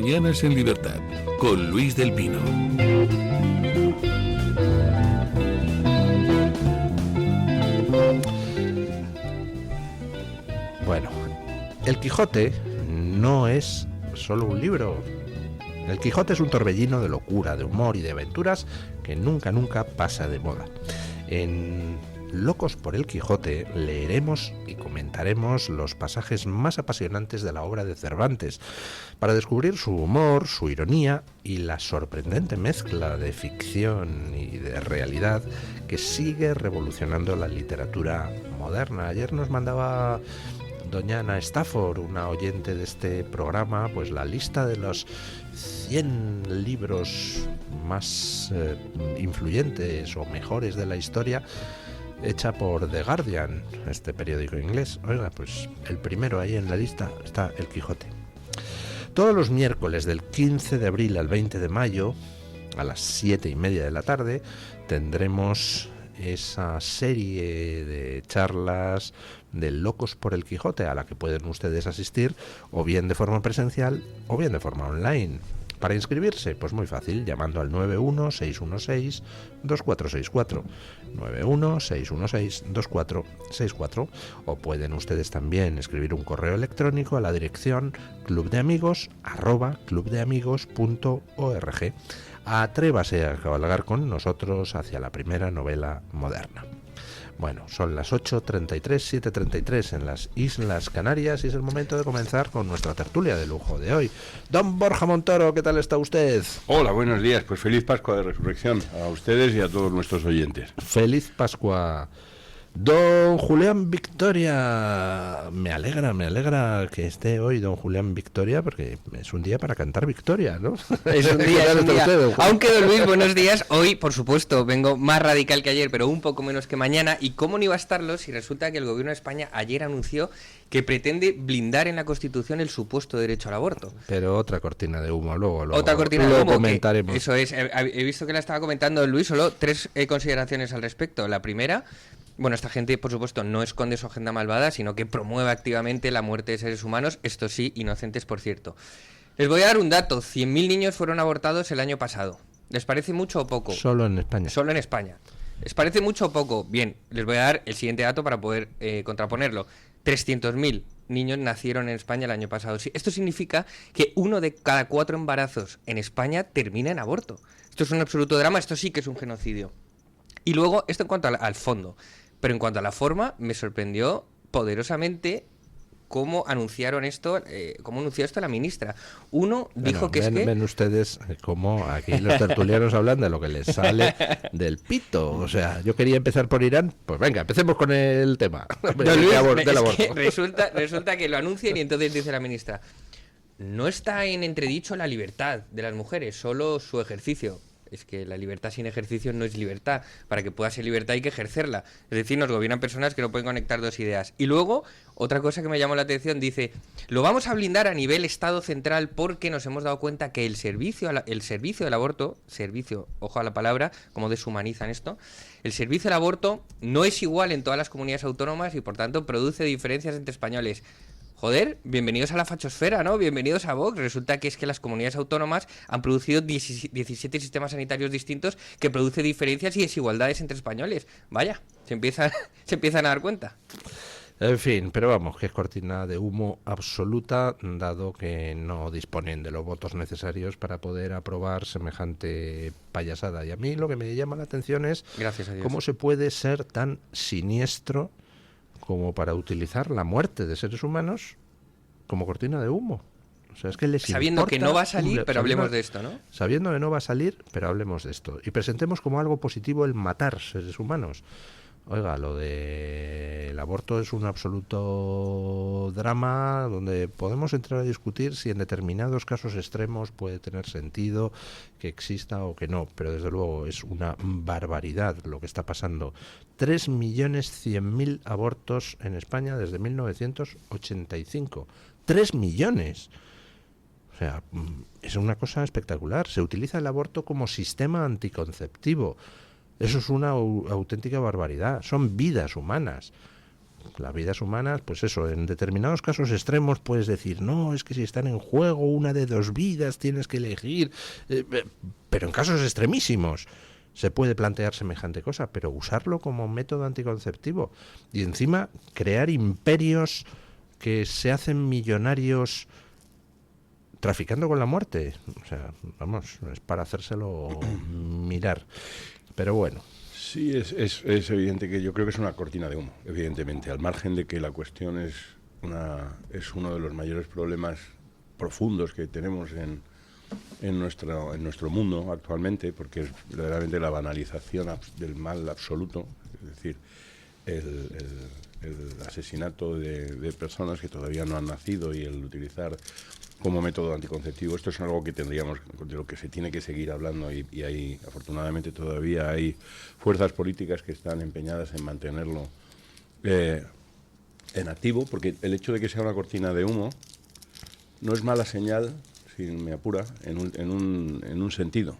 Mañanas en Libertad, con Luis del Pino. Bueno, El Quijote no es solo un libro. El Quijote es un torbellino de locura, de humor y de aventuras que nunca pasa de moda. En Locos por el Quijote leeremos y comentaremos los pasajes más apasionantes de la obra de Cervantes para descubrir su humor, su ironía y la sorprendente mezcla de ficción y de realidad que sigue revolucionando la literatura moderna. Ayer nos mandaba doña Ana Stafford, una oyente de este programa, pues la lista de los 100 libros más influyentes o mejores de la historia, hecha por The Guardian, este periódico inglés. Oiga, pues el primero ahí en la lista está El Quijote. Todos los miércoles del 15 de abril al 20 de mayo, a las 7:30 de la tarde, tendremos esa serie de charlas de Locos por el Quijote, a la que pueden ustedes asistir o bien de forma presencial o bien de forma online. Para inscribirse, pues muy fácil, llamando al 91-616-2464, 91-616-2464, o pueden ustedes también escribir un correo electrónico a la dirección clubdeamigos@clubdeamigos.org. Atrévase a cabalgar con nosotros hacia la primera novela moderna. Bueno, son las 8:33, 7:33 en las Islas Canarias y es el momento de comenzar con nuestra tertulia de lujo de hoy. Don Borja Montoro, ¿qué tal está usted? Hola, buenos días. Pues feliz Pascua de Resurrección a ustedes y a todos nuestros oyentes. Feliz Pascua. Don Julián Victoria, me alegra que esté hoy don Julián Victoria, porque es un día para cantar victoria, ¿no? Es un día. Aunque, don Luis, buenos días. Hoy, por supuesto, vengo más radical que ayer, pero un poco menos que mañana. ¿Y cómo no iba a estarlo si resulta que el gobierno de España ayer anunció que pretende blindar en la Constitución el supuesto derecho al aborto? Pero otra cortina de humo, luego comentaremos. Eso es, he visto que la estaba comentando Luis, solo 3 consideraciones al respecto. La primera: bueno, esta gente, por supuesto, no esconde su agenda malvada, sino que promueve activamente la muerte de seres humanos, estos sí, inocentes, por cierto. Les voy a dar un dato: 100.000 niños fueron abortados el año pasado. ¿Les parece mucho o poco? Solo en España. Solo en España. ¿Les parece mucho o poco? Bien, les voy a dar el siguiente dato para poder contraponerlo. 300.000 niños nacieron en España el año pasado. Esto significa que 1 de cada 4 embarazos en España termina en aborto. Esto es un absoluto drama, esto sí que es un genocidio. Y luego, esto en cuanto al fondo. Pero en cuanto a la forma, me sorprendió poderosamente cómo anunciaron esto, cómo anunció esto la ministra. Uno dijo que ven ustedes cómo aquí los tertulianos hablan de lo que les sale del pito. O sea, yo quería empezar por Irán, pues venga, empecemos con el tema del aborto. Resulta que lo anuncian y entonces dice la ministra: no está en entredicho la libertad de las mujeres, solo su ejercicio. Es que la libertad sin ejercicio no es libertad. Para que pueda ser libertad hay que ejercerla. Es decir, nos gobiernan personas que no pueden conectar dos ideas. Y luego, otra cosa que me llamó la atención, dice: lo vamos a blindar a nivel Estado central porque nos hemos dado cuenta que el servicio del aborto, ojo a la palabra, como deshumanizan esto, el servicio del aborto no es igual en todas las comunidades autónomas y por tanto produce diferencias entre españoles. Joder, bienvenidos a la fachosfera, ¿no? Bienvenidos a Vox. Resulta que es que las comunidades autónomas han producido 17 sistemas sanitarios distintos que produce diferencias y desigualdades entre españoles. Vaya, se empiezan a dar cuenta. En fin, pero vamos, que es cortina de humo absoluta, dado que no disponen de los votos necesarios para poder aprobar semejante payasada. Y a mí lo que me llama la atención es Gracias a Dios. Cómo se puede ser tan siniestro como para utilizar la muerte de seres humanos como cortina de humo. O sea, es que les sabiendo que no va a salir, pero hablemos de esto, ¿no? Sabiendo que no va a salir, pero hablemos de esto. Y presentemos como algo positivo el matar seres humanos. Oiga, lo del aborto es un absoluto drama donde podemos entrar a discutir si en determinados casos extremos puede tener sentido que exista o que no, pero desde luego es una barbaridad lo que está pasando. 3.100.000 abortos en España desde 1985. 3 millones. O sea, es una cosa espectacular. Se utiliza el aborto como sistema anticonceptivo. Eso es una auténtica barbaridad. Son vidas humanas. Las vidas humanas, pues eso, en determinados casos extremos puedes decir, no, es que si están en juego una de dos vidas tienes que elegir, pero en casos extremísimos se puede plantear semejante cosa, pero usarlo como método anticonceptivo y encima crear imperios que se hacen millonarios traficando con la muerte, o sea, vamos, es para hacérselo mirar, pero bueno. Sí, es evidente que yo creo que es una cortina de humo, evidentemente, al margen de que la cuestión es uno de los mayores problemas profundos que tenemos en nuestro mundo actualmente, porque es verdaderamente la banalización del mal absoluto, es decir, el asesinato de personas que todavía no han nacido y el utilizar como método anticonceptivo. Esto es algo que tendríamos, de lo que se tiene que seguir hablando y hay, afortunadamente todavía hay fuerzas políticas que están empeñadas en mantenerlo en activo, porque el hecho de que sea una cortina de humo no es mala señal, si me apura, en un sentido.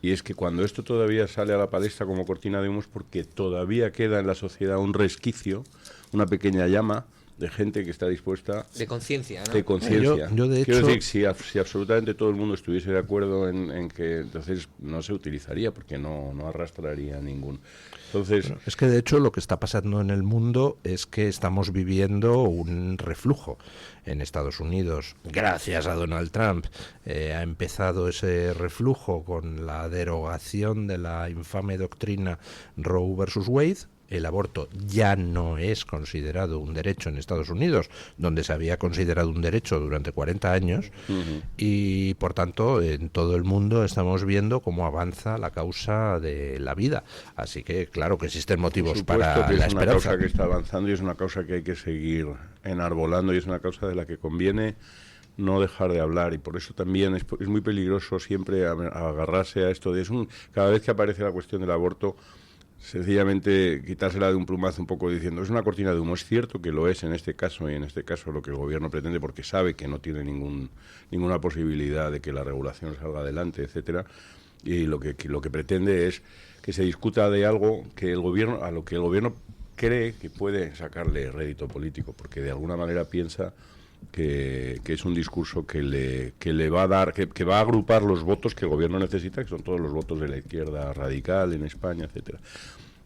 Y es que cuando esto todavía sale a la palestra como cortina de humo es porque todavía queda en la sociedad un resquicio, una pequeña llama de gente que está dispuesta... De conciencia, ¿no? De conciencia. Yo de Quiero hecho... decir, si absolutamente todo el mundo estuviese de acuerdo en que entonces no se utilizaría, porque no arrastraría ningún... Entonces... Bueno, es que de hecho lo que está pasando en el mundo es que estamos viviendo un reflujo. En Estados Unidos, gracias a Donald Trump, ha empezado ese reflujo con la derogación de la infame doctrina Roe versus Wade. El aborto ya no es considerado un derecho en Estados Unidos, donde se había considerado un derecho durante 40 años, y por tanto en todo el mundo estamos viendo cómo avanza la causa de la vida. Así que claro que existen motivos para que la es una esperanza. causa que está avanzando y es una causa que hay que seguir enarbolando y es una causa de la que conviene no dejar de hablar, y por eso también es muy peligroso siempre agarrarse a esto cada vez que aparece la cuestión del aborto, sencillamente quitársela de un plumazo un poco diciendo es una cortina de humo. Es cierto que lo es en este caso, y en este caso lo que el gobierno pretende, porque sabe que no tiene ninguna posibilidad de que la regulación salga adelante, etcétera, y lo que pretende es que se discuta de algo que a lo que el gobierno cree que puede sacarle rédito político, porque de alguna manera piensa que es un discurso que le va a dar, que va a agrupar los votos que el gobierno necesita, que son todos los votos de la izquierda radical en España, etcétera.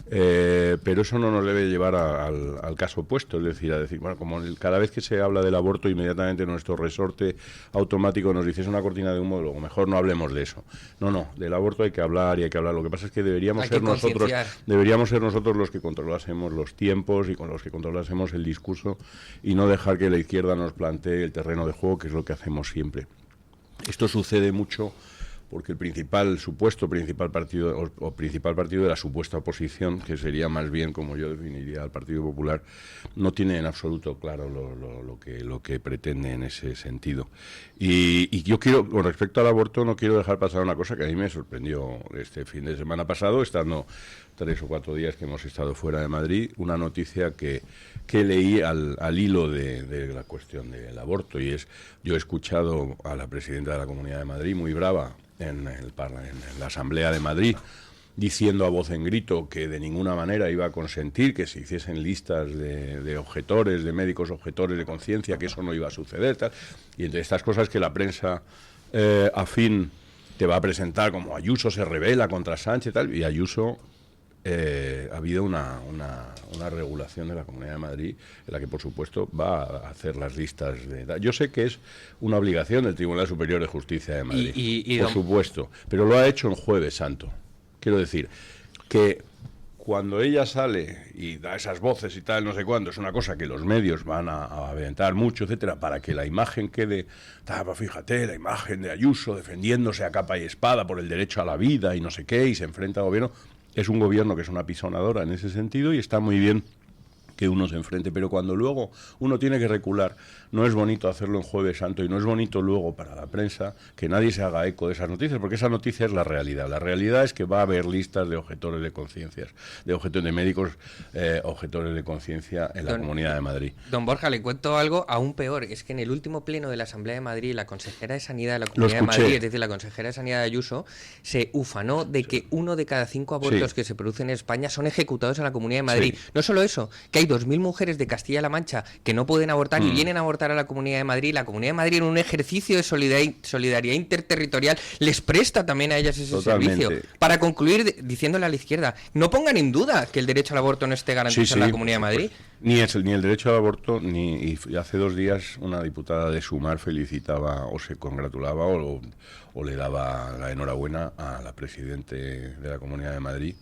Pero eso no nos debe llevar al caso opuesto, es decir, bueno, como cada vez que se habla del aborto, inmediatamente nuestro resorte automático nos dice es una cortina de humo, luego mejor no hablemos de eso. No, del aborto hay que hablar y hay que hablar. Lo que pasa es que deberíamos ser nosotros los que controlásemos los tiempos y con los que controlásemos el discurso y no dejar que la izquierda nos plantee el terreno de juego, que es lo que hacemos siempre. Esto sucede mucho porque el supuesto principal partido de la supuesta oposición, que sería más bien como yo definiría al Partido Popular, no tiene en absoluto claro lo que pretende en ese sentido. Y yo quiero, con respecto al aborto, no quiero dejar pasar una cosa que a mí me sorprendió este fin de semana pasado, estando 3 o 4 días que hemos estado fuera de Madrid, una noticia que leí al hilo de la cuestión del aborto, y yo he escuchado a la presidenta de la Comunidad de Madrid muy brava en la Asamblea de Madrid, diciendo a voz en grito que de ninguna manera iba a consentir que se hiciesen listas de objetores, de médicos objetores de conciencia, que eso no iba a suceder, tal. Y entre estas cosas que la prensa afín te va a presentar como Ayuso se rebela contra Sánchez, tal, y Ayuso... ha habido una regulación de la Comunidad de Madrid en la que, por supuesto, va a hacer las listas de edad. Yo sé que es una obligación del Tribunal Superior de Justicia de Madrid, por supuesto, pero lo ha hecho en Jueves Santo. Quiero decir que cuando ella sale y da esas voces y tal, no sé cuándo, es una cosa que los medios van a aventar mucho, etcétera, para que la imagen quede, fíjate, la imagen de Ayuso defendiéndose a capa y espada por el derecho a la vida y no sé qué, y se enfrenta al gobierno. Es un gobierno que es una pisonadora en ese sentido y está muy bien que uno se enfrente, pero cuando luego uno tiene que recular, no es bonito hacerlo en Jueves Santo y no es bonito luego para la prensa que nadie se haga eco de esas noticias, porque esa noticia es la realidad. La realidad es que va a haber listas de objetores de conciencias, de médicos objetores de conciencia en la Comunidad de Madrid. Don Borja, le cuento algo aún peor, es que en el último pleno de la Asamblea de Madrid, la consejera de Sanidad de la Comunidad de Madrid, es decir, la consejera de Sanidad de Ayuso, se ufanó de que 1 de cada 5 abortos que se producen en España son ejecutados en la Comunidad de Madrid. No solo eso, que hay hay 2.000 mujeres de Castilla-La Mancha que no pueden abortar y vienen a abortar a la Comunidad de Madrid. La Comunidad de Madrid, en un ejercicio de solidaridad interterritorial, les presta también a ellas ese Totalmente. servicio. Para concluir, diciéndole a la izquierda, no pongan en duda que el derecho al aborto no esté garantizado en la Comunidad de Madrid. Ni el derecho al aborto, y hace 2 días una diputada de Sumar felicitaba o se congratulaba o le daba la enhorabuena a la Presidente de la Comunidad de Madrid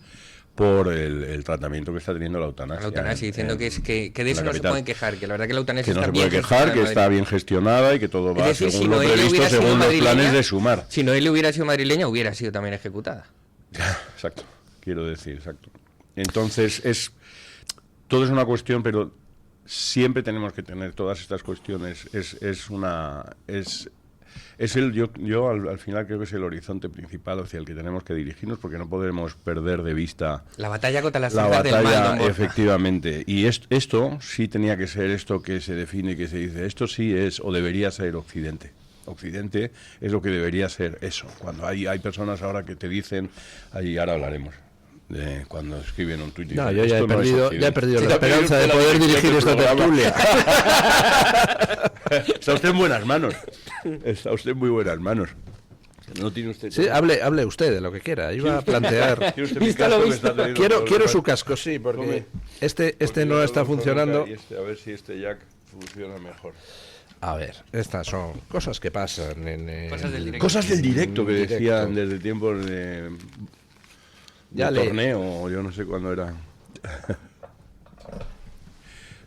por el tratamiento que está teniendo la eutanasia. La eutanasia, diciendo que de eso no se pueden quejar, que la verdad que la eutanasia que no está se bien puede quejar, que está bien gestionada y que todo va Es decir, según si lo Noelia previsto, hubiera sido según los madrileña, planes de Sumar. Si Noelia hubiera sido madrileña, hubiera sido también ejecutada. Exacto, quiero decir, exacto. Entonces, todo es una cuestión, pero siempre tenemos que tener todas estas cuestiones. Yo al final creo que es el horizonte principal hacia el que tenemos que dirigirnos, porque no podemos perder de vista La batalla contra las la fuerzas del mal, batalla, don Borja. efectivamente. Y esto sí tenía que ser esto que se define, que se dice, esto sí es o debería ser Occidente. Occidente es lo que debería ser eso. Cuando hay personas ahora que te dicen, y ahora hablaremos, cuando escriben un tuit. No, dicen, yo ya he "Esto no es perdido Occidente". la esperanza de poder dirigir esta tertulia. Está usted en buenas manos. Está usted en muy buenas manos. No tiene usted. Sí, hable usted de lo que quiera. Iba a plantear. ¿Tiene usted mi Visto lo casco que visto. está teniendo Quiero problemas? su casco, sí, porque Tome. este Porque no yo está lo funcionando. coloco y a ver si este jack funciona mejor. A ver, estas son cosas que pasan en Cosas del directo. Cosas del directo que Directo. decían desde tiempos de Ya le- torneo, o yo no sé cuándo era.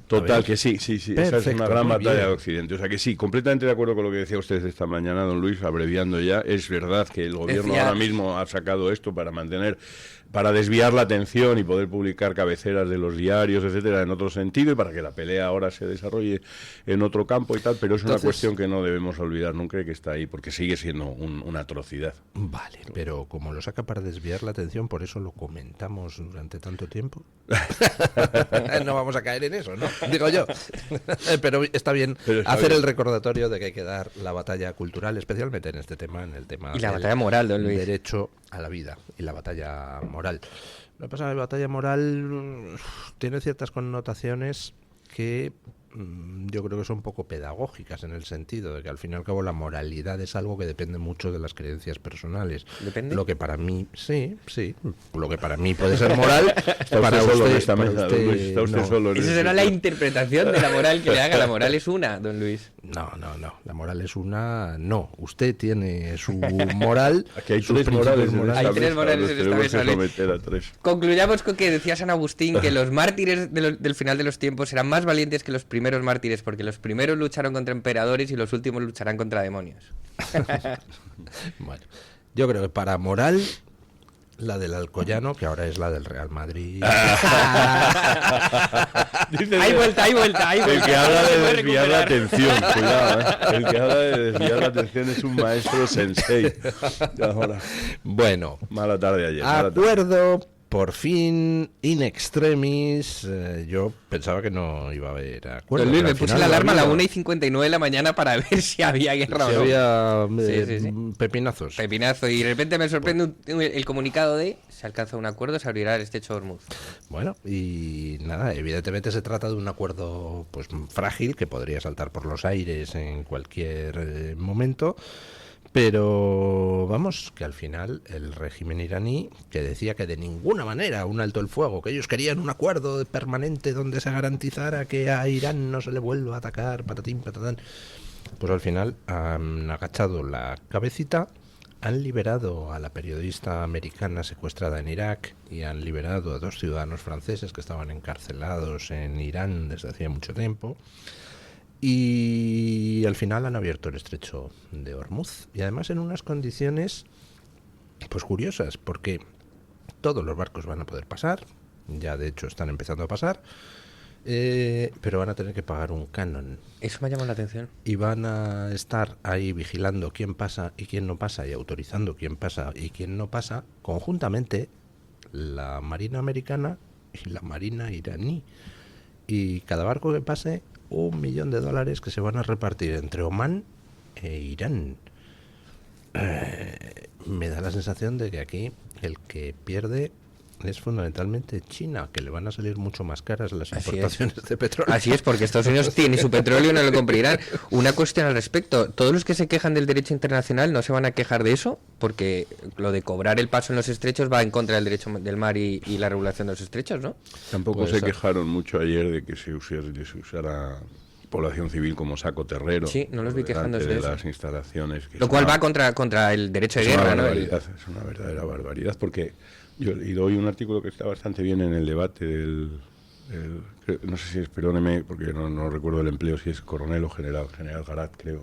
Total, que sí, esa es Perfecto, una gran muy batalla bien. de Occidente. O sea que sí, completamente de acuerdo con lo que decía usted esta mañana, don Luis, abreviando ya. Es verdad que el gobierno Decía- ahora mismo ha sacado esto para desviar la atención y poder publicar cabeceras de los diarios, etcétera, en otro sentido, y para que la pelea ahora se desarrolle en otro campo y tal, pero es una Entonces- cuestión que no debemos olvidar nunca, que está ahí, porque sigue siendo una atrocidad. Vale, pero como lo saca para desviar la atención, por eso lo comentamos durante tanto tiempo. No vamos a caer en eso, ¿no? Digo yo. Pero está bien Pero está hacer bien. el recordatorio de que hay que dar la batalla cultural, especialmente en este tema, en el tema Y la del batalla moral, don Luis. derecho a la vida y la batalla moral. Lo que pasa es que la batalla moral tiene ciertas connotaciones que yo creo que son poco pedagógicas, en el sentido de que al fin y al cabo la moralidad es algo que depende mucho de las creencias personales. ¿Depende? Lo que para mí, sí, lo que para mí puede ser moral, Está para usted solo en usted, esta para mesa, usted don Luis, está usted no. solo en Esa este será la sitio. interpretación de la moral que le haga. La moral es una, don Luis. No, la moral es una... No, usted tiene su moral. Aquí hay sus 3 morales principios en esta Hay tres mesa, morales nos en esta tenemos mesa, que Luis. someter a 3. Concluyamos con que decía San Agustín que los mártires del final de los tiempos serán más valientes que los primeros mártires, porque los primeros lucharon contra emperadores y los últimos lucharán contra demonios. Bueno, yo creo que para moral, la del Alcoyano, que ahora es la del Real Madrid. Hay vuelta. El que habla Se de puede desviar la recuperar. atención, cuidado, ¿eh? El que habla de desviar la atención es un maestro sensei. Ahora, Bueno, mala tarde ayer. mala tarde. acuerdo, por fin, in extremis. Yo pensaba que no iba a haber acuerdo. Don Luis, pero me al puse final la lo ha alarma a la habido. 1:59 de la mañana para ver si había guerra o Si no. había Sí. pepinazos. Pepinazo. Y de repente me sorprende el comunicado de se alcanza un acuerdo, se abrirá el estrecho de Hormuz. Bueno, y nada, evidentemente se trata de un acuerdo pues frágil que podría saltar por los aires en cualquier momento, pero vamos, que al final el régimen iraní, que decía que de ninguna manera un alto el fuego, que ellos querían un acuerdo permanente donde se garantizara que a Irán no se le vuelva a atacar, patatín, patatán, pues al final han agachado la cabecita. Han liberado a la periodista americana secuestrada en Irak y han liberado a 2 ciudadanos franceses que estaban encarcelados en Irán desde hacía mucho tiempo. Y al final han abierto el estrecho de Hormuz. Y además en unas condiciones pues curiosas, porque todos los barcos van a poder pasar, ya de hecho están empezando a pasar, pero van a tener que pagar un canon. Eso me ha llamado la atención. Y van a estar ahí vigilando quién pasa y quién no pasa y autorizando quién pasa y quién no pasa conjuntamente la Marina americana y la Marina iraní. Y cada barco que pase, $1 millón que se van a repartir entre Omán e Irán. Me da la sensación de que aquí el que pierde es fundamentalmente China, que le van a salir mucho más caras las Así importaciones de petróleo. Así es, porque Estados Unidos tiene su petróleo y no lo compra Irán. Una cuestión al respecto, todos los que se quejan del derecho internacional no se van a quejar de eso, porque lo de cobrar el paso en los estrechos va en contra del derecho del mar y la regulación de los estrechos, ¿no? Tampoco Pues se eso. quejaron mucho ayer de que se usara población civil como saco terrero. Sí, no los vi delante quejándose de eso. las instalaciones. Que Lo es cual una- va contra el derecho de es una guerra, ¿no? barbaridad, es una verdadera barbaridad, porque yo y doy un artículo que está bastante bien en el debate no sé si es, perdóneme, porque no recuerdo el empleo, si es coronel o general Garat, creo.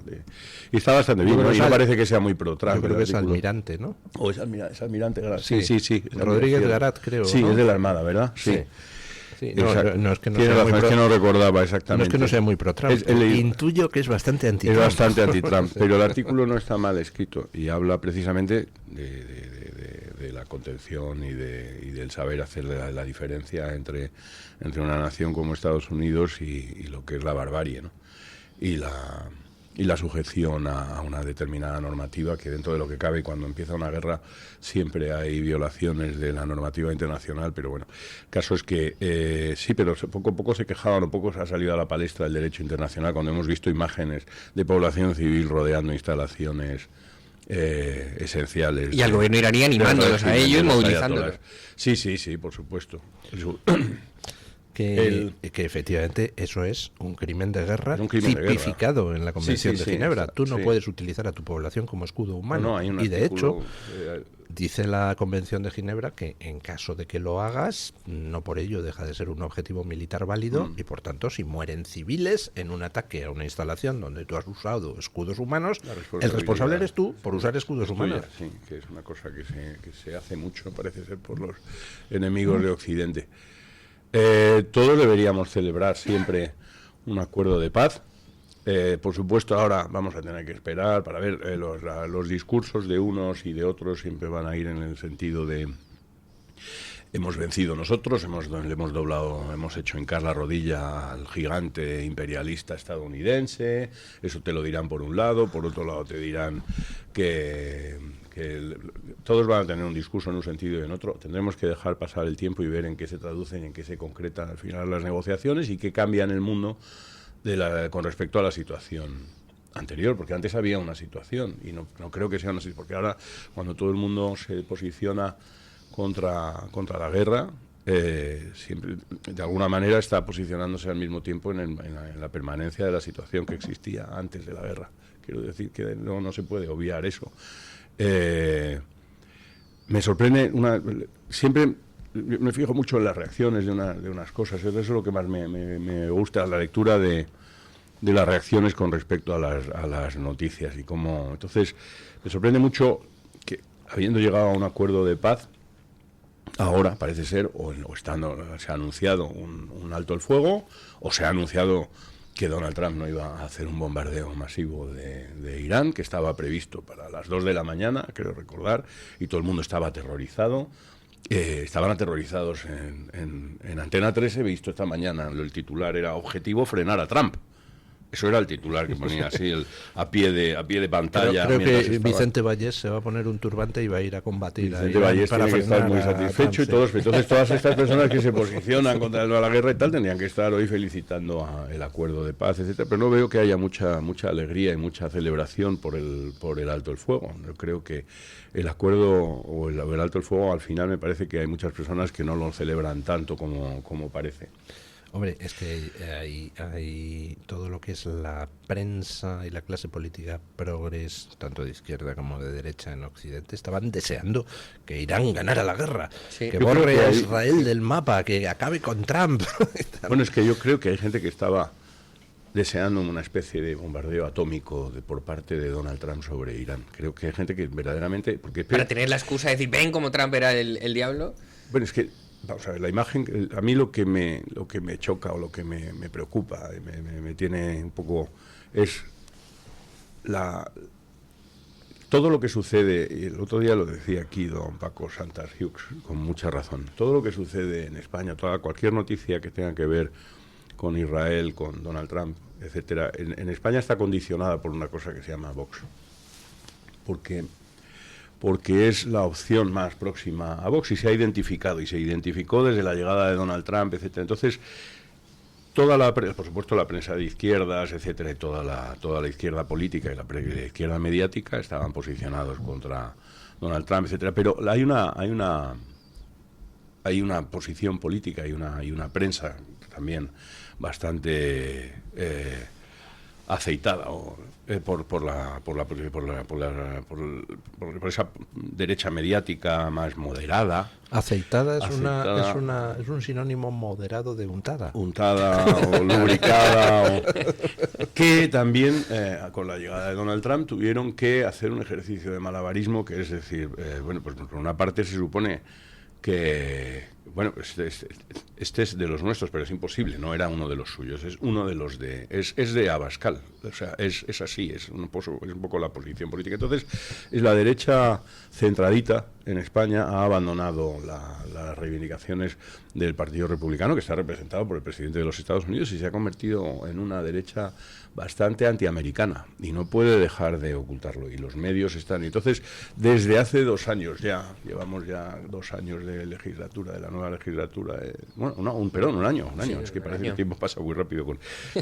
Y está bastante bien, Yo creo ¿no? que Y es no al- parece que sea muy pro Trump. Yo creo el que es artículo. almirante, ¿no? O es almirante Garat. Sí. Sí. Rodríguez Garat, creo, Sí, ¿no? es de la Armada, ¿verdad? Sí. Sí, no, Exacto. no es que no Tiene sea razón, muy es pro, que no recordaba no exactamente. es que no sea muy pro Trump. He leído- Intuyo que es bastante anti Es bastante anti-Trump, pero el artículo no está mal escrito y habla precisamente de la contención y del saber hacer la diferencia entre una nación como Estados Unidos y lo que es la barbarie, ¿no? Y la sujeción a una determinada normativa que dentro de lo que cabe, cuando empieza una guerra siempre hay violaciones de la normativa internacional, pero bueno, el caso es que sí, pero poco a poco se quejaban o poco se ha salido a la palestra el derecho internacional cuando hemos visto imágenes de población civil rodeando instalaciones esenciales. Y al gobierno iraní animándolos a ello y movilizándolos. Sí, por supuesto. que efectivamente eso es un crimen de guerra Es un crimen de guerra. tipificado en la Convención Sí, de Ginebra. Tú no sí. puedes utilizar a tu población como escudo humano. hay un Y de artículo, hecho, dice la Convención de Ginebra que en caso de que lo hagas, no por ello deja de ser un objetivo militar válido y por tanto si mueren civiles en un ataque a una instalación donde tú has usado escudos humanos, el responsable eres tú por usar escudos humanos. Sí, que es una cosa que se hace mucho, parece ser, por los enemigos de Occidente. Todos deberíamos celebrar siempre un acuerdo de paz. Por supuesto, ahora vamos a tener que esperar para ver los discursos de unos y de otros siempre van a ir en el sentido de hemos vencido nosotros, le hemos doblado, hemos hecho hincar la rodilla al gigante imperialista estadounidense, eso te lo dirán por un lado, por otro lado te dirán todos van a tener un discurso en un sentido y en otro. Tendremos que dejar pasar el tiempo y ver en qué se traducen y en qué se concretan al final las negociaciones y qué cambia en el mundo con respecto a la situación anterior, porque antes había una situación y no creo que sea una situación, porque ahora cuando todo el mundo se posiciona contra la guerra, siempre de alguna manera está posicionándose al mismo tiempo en la permanencia de la situación que existía antes de la guerra. Quiero decir que no se puede obviar eso. Me sorprende siempre me fijo mucho en las reacciones de unas cosas, eso es lo que más me gusta, la lectura de las reacciones con respecto a las noticias y cómo. Entonces me sorprende mucho que habiendo llegado a un acuerdo de paz ahora parece ser se ha anunciado un alto el fuego o se ha anunciado que Donald Trump no iba a hacer un bombardeo masivo de Irán, que estaba previsto para las 2 de la mañana, creo recordar, y todo el mundo estaba aterrorizado. Estaban aterrorizados en Antena 3, he visto esta mañana, el titular era objetivo frenar a Trump. Eso era el titular que ponía así a pie de pantalla. Creo que Vicente Vallés se va a poner un turbante y va a ir a combatir Vicente Vallés tiene que estar muy satisfecho y entonces todas estas personas que se posicionan contra la guerra y tal tendrían que estar hoy felicitando el acuerdo de paz, etcétera. Pero no veo que haya mucha alegría y mucha celebración por el alto el fuego. Yo creo que el acuerdo o el alto el fuego al final me parece que hay muchas personas que no lo celebran tanto como parece. Hombre, es que hay todo lo que es la prensa y la clase política progres, tanto de izquierda como de derecha en Occidente, estaban deseando que Irán ganara la guerra, Sí. que Yo creo borre que a hay- Israel del mapa, que acabe con Trump. Bueno, es que yo creo que hay gente que estaba deseando una especie de bombardeo atómico por parte de Donald Trump sobre Irán. Creo que hay gente que verdaderamente... Para tener la excusa de decir, ven como Trump era el diablo. Bueno, es que, vamos a ver, la imagen, a mí lo que me choca o lo que me preocupa, me tiene un poco, es todo lo que sucede, y el otro día lo decía aquí don Paco Santas Hughes, con mucha razón, todo lo que sucede en España, cualquier noticia que tenga que ver con Israel, con Donald Trump, etcétera, en España está condicionada por una cosa que se llama Vox. Porque porque es la opción más próxima a Vox y se ha identificado, y se identificó desde la llegada de Donald Trump, etcétera. Entonces, por supuesto la prensa de izquierdas, etcétera, y toda la izquierda política y la izquierda mediática estaban posicionados contra Donald Trump, etcétera, pero hay una posición política y una prensa también bastante aceitada por esa derecha mediática más moderada. Aceitada es un sinónimo moderado de untada. Untada o lubricada, que también con la llegada de Donald Trump tuvieron que hacer un ejercicio de malabarismo, que es decir, pues por una parte se supone que, este es de los nuestros, pero es imposible, no era uno de los suyos, es uno de los es de Abascal, o sea, es así, es un poco la posición política. Entonces, es la derecha centradita en España ha abandonado las reivindicaciones del Partido Republicano, que está representado por el presidente de los Estados Unidos, y se ha convertido en una derecha bastante antiamericana, y no puede dejar de ocultarlo, y los medios están. Y entonces, desde hace 2 años llevamos ya 2 años de legislatura, de la nueva legislatura, un año, sí, es que parece que el tiempo pasa muy rápido,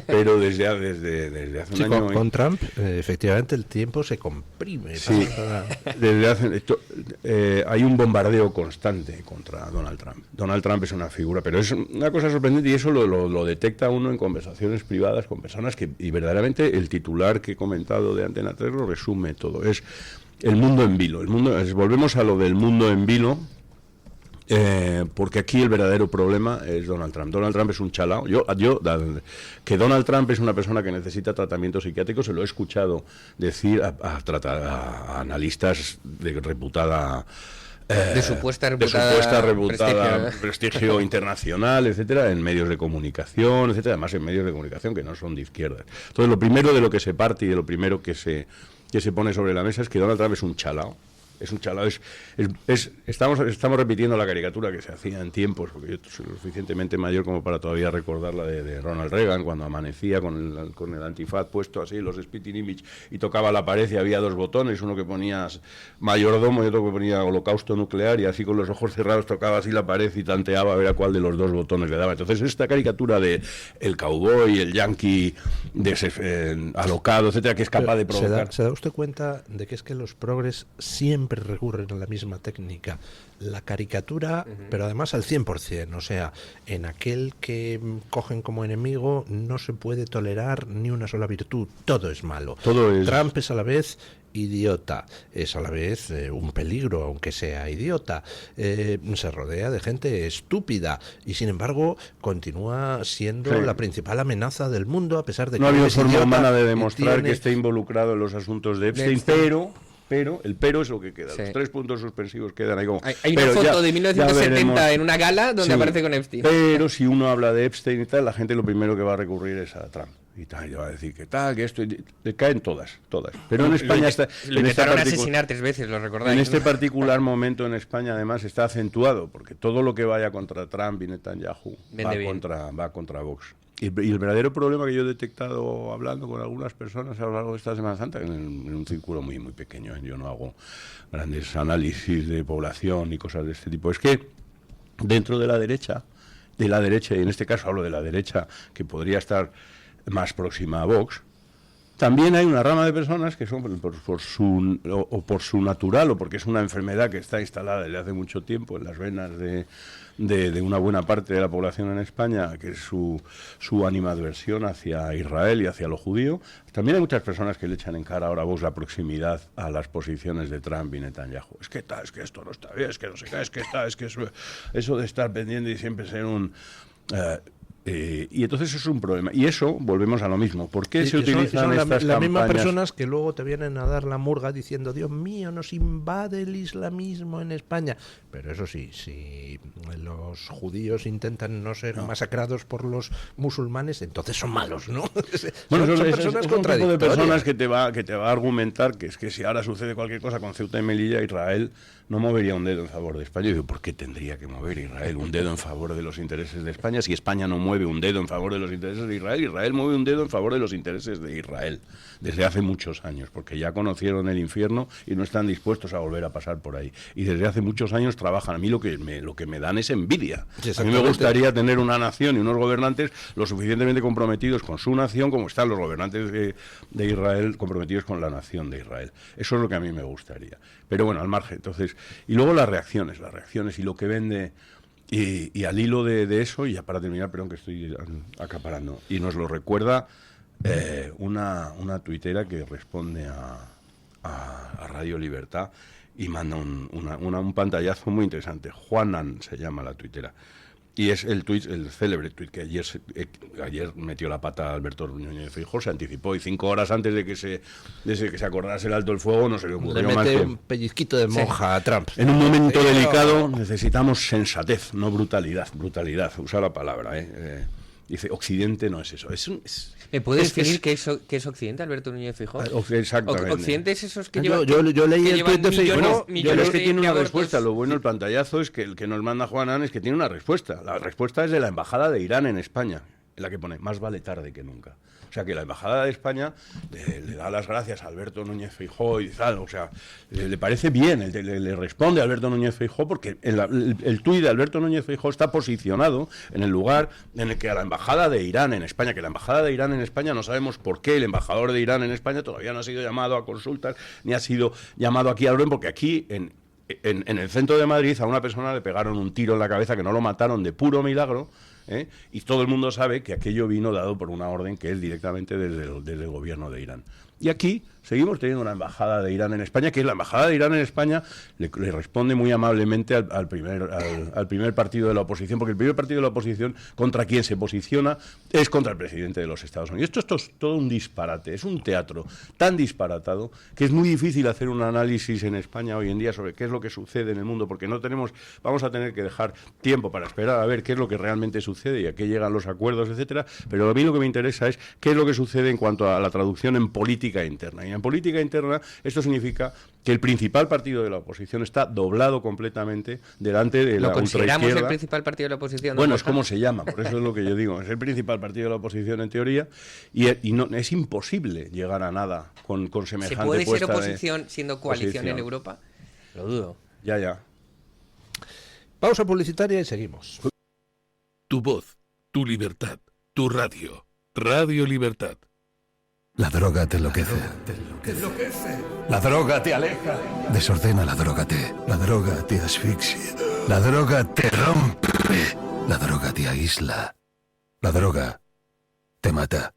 pero desde hace un año... Con Trump, efectivamente, el tiempo se comprime. Sí, hay un bombardeo constante contra Donald Trump. Donald Trump es una figura, pero es una cosa sorprendente, y eso lo detecta uno en conversaciones privadas con personas y verdaderamente el titular que he comentado de Antena 3 lo resume todo. Es el mundo en vilo. Volvemos a lo del mundo en vilo, porque aquí el verdadero problema es Donald Trump. Donald Trump es un chalao. Que Donald Trump es una persona que necesita tratamiento psiquiátrico, se lo he escuchado decir a analistas de reputada... de supuesta reputada prestigio internacional, etcétera, en medios de comunicación, etcétera, además en medios de comunicación que no son de izquierda. Entonces, lo primero de lo que se parte y de lo primero que se pone sobre la mesa es que Donald Trump es un chalao. Es un chalao. Estamos repitiendo la caricatura que se hacía en tiempos, porque yo soy lo suficientemente mayor como para todavía recordar la de Ronald Reagan, cuando amanecía con el antifaz puesto así, los spitting image, y tocaba la pared y había 2 botones, uno que ponía mayordomo y otro que ponía holocausto nuclear, y así con los ojos cerrados tocaba así la pared y tanteaba a ver a cuál de los 2 botones le daba. Entonces, esta caricatura de el cowboy, el yankee alocado, etcétera, que es capaz de provocar... ¿Se da usted cuenta de que es que los progres siempre recurren a la misma técnica? La caricatura, pero además al 100%, o sea, en aquel que cogen como enemigo no se puede tolerar ni una sola virtud, todo es malo. Trump es a la vez idiota, es a la vez un peligro, aunque sea idiota, se rodea de gente estúpida y sin embargo continúa siendo la principal amenaza del mundo, a pesar de que no ha habido forma humana de demostrar que esté involucrado en los asuntos de Epstein. Pero es lo que queda. Sí. Los 3 puntos suspensivos quedan ahí como... Hay una foto de 1970 en una gala donde aparece con Epstein. Pero si uno habla de Epstein y tal, la gente lo primero que va a recurrir es a Trump. Y tal, y va a decir que tal, que esto... Le caen todas. Pero en España está... Lo intentaron asesinar 3 veces, lo recordáis. En este particular momento en España, además, está acentuado, porque todo lo que vaya contra Trump y Netanyahu va contra Vox. Y el verdadero problema que yo he detectado hablando con algunas personas a lo largo de esta Semana Santa, en un círculo muy, muy pequeño, yo no hago grandes análisis de población y cosas de este tipo, es que dentro de la derecha, y en este caso hablo de la derecha que podría estar más próxima a Vox, también hay una rama de personas que son por su natural o porque es una enfermedad que está instalada desde hace mucho tiempo en las venas de una buena parte de la población en España, que es su animadversión hacia Israel y hacia lo judío. También hay muchas personas que le echan en cara ahora a Vox la proximidad a las posiciones de Trump y Netanyahu. Es que esto no está bien, es que no sé qué, es que eso de estar pendiente y siempre ser un... y entonces eso es un problema. Y eso, volvemos a lo mismo. ¿Por qué se utilizan estas campañas? Las mismas personas que luego te vienen a dar la murga diciendo, Dios mío, nos invade el islamismo en España. Pero eso sí, si los judíos intentan no ser masacrados por los musulmanes, entonces son malos, ¿no? Bueno, son personas contradictorias. Un tipo de personas que te va a argumentar que es que si ahora sucede cualquier cosa con Ceuta y Melilla, Israel no movería un dedo en favor de España. Y digo, ¿por qué tendría que mover Israel un dedo en favor de los intereses de España si España no mueve mueve un dedo en favor de los intereses de Israel. Israel mueve un dedo en favor de los intereses de Israel desde hace muchos años, porque ya conocieron el infierno y no están dispuestos a volver a pasar por ahí. Y desde hace muchos años trabajan. A mí lo que me dan es envidia. A mí me gustaría tener una nación y unos gobernantes lo suficientemente comprometidos con su nación como están los gobernantes de Israel comprometidos con la nación de Israel. Eso es lo que a mí me gustaría. Pero bueno, al margen. Entonces, y luego las reacciones y lo que vende. Y al hilo de eso, y ya para terminar, perdón que estoy acaparando, y nos lo recuerda una tuitera que responde a Radio Libertad y manda un pantallazo muy interesante. Juanan se llama la tuitera. Y es el célebre tuit que ayer metió la pata Alberto Núñez Feijóo, se anticipó y 5 horas antes de que se acordase el alto el fuego no se le ocurrió más que un pellizquito de monja a Trump. En un momento delicado necesitamos sensatez, no brutalidad, usa la palabra. Dice, Occidente no es eso. ¿Me puedes definir qué es Occidente, Alberto Núñez Feijóo? Exactamente. Occidente es esos que yo leí el tuit de Feijóo. Pero es que tiene una respuesta. Lo bueno, el pantallazo es que el que nos manda Juanan es que tiene una respuesta. La respuesta es de la Embajada de Irán en España, en la que pone, más vale tarde que nunca. O sea, que la Embajada de España le da las gracias a Alberto Núñez Feijóo y tal. O sea, le parece bien, le responde a Alberto Núñez Feijóo porque el tuit de Alberto Núñez Feijóo está posicionado en el lugar en el que a la Embajada de Irán en España, que la Embajada de Irán en España no sabemos por qué el embajador de Irán en España todavía no ha sido llamado a consultas ni ha sido llamado aquí al orden, porque aquí en el centro de Madrid a una persona le pegaron un tiro en la cabeza que no lo mataron de puro milagro. Y todo el mundo sabe que aquello vino dado por una orden que es directamente desde el gobierno de Irán. Y aquí seguimos teniendo una embajada de Irán en España, que es la embajada de Irán en España, le responde muy amablemente al primer partido de la oposición, porque el primer partido de la oposición contra quien se posiciona es contra el presidente de los Estados Unidos. Esto es todo un disparate, es un teatro tan disparatado que es muy difícil hacer un análisis en España hoy en día sobre qué es lo que sucede en el mundo, porque vamos a tener que dejar tiempo para esperar a ver qué es lo que realmente sucede y a qué llegan los acuerdos, etcétera. Pero a mí lo que me interesa es qué es lo que sucede en cuanto a la traducción en política interna. Y en política interna esto significa que el principal partido de la oposición está doblado completamente delante de la ultraizquierda. ¿Lo consideramos el principal partido de la oposición? Bueno, es como se llama, por eso es lo que yo digo. Es el principal partido de la oposición en teoría y no, es imposible llegar a nada con semejante ¿Se puede puesta ser oposición siendo coalición posición en Europa? Lo dudo. Ya. Pausa publicitaria y seguimos. Tu voz, tu libertad, tu radio. Radio Libertad. La droga te enloquece. La droga te aleja. Desordena la droga te asfixia. La droga te rompe. La droga te aísla. La droga te mata.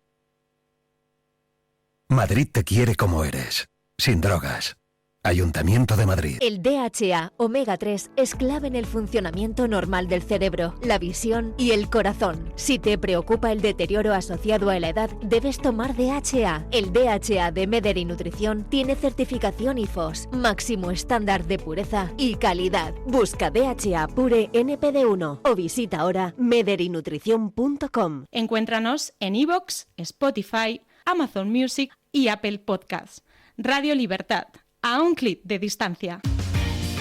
Madrid te quiere como eres, sin drogas. Ayuntamiento de Madrid. El DHA Omega 3 es clave en el funcionamiento normal del cerebro, la visión y el corazón. Si te preocupa el deterioro asociado a la edad, debes tomar DHA. El DHA de Mederi Nutrición tiene certificación IFOS, máximo estándar de pureza y calidad. Busca DHA Pure NPD1 o visita ahora mederinutrición.com. Encuéntranos en iVoox, Spotify, Amazon Music y Apple Podcasts. Radio Libertad. A un clic de distancia.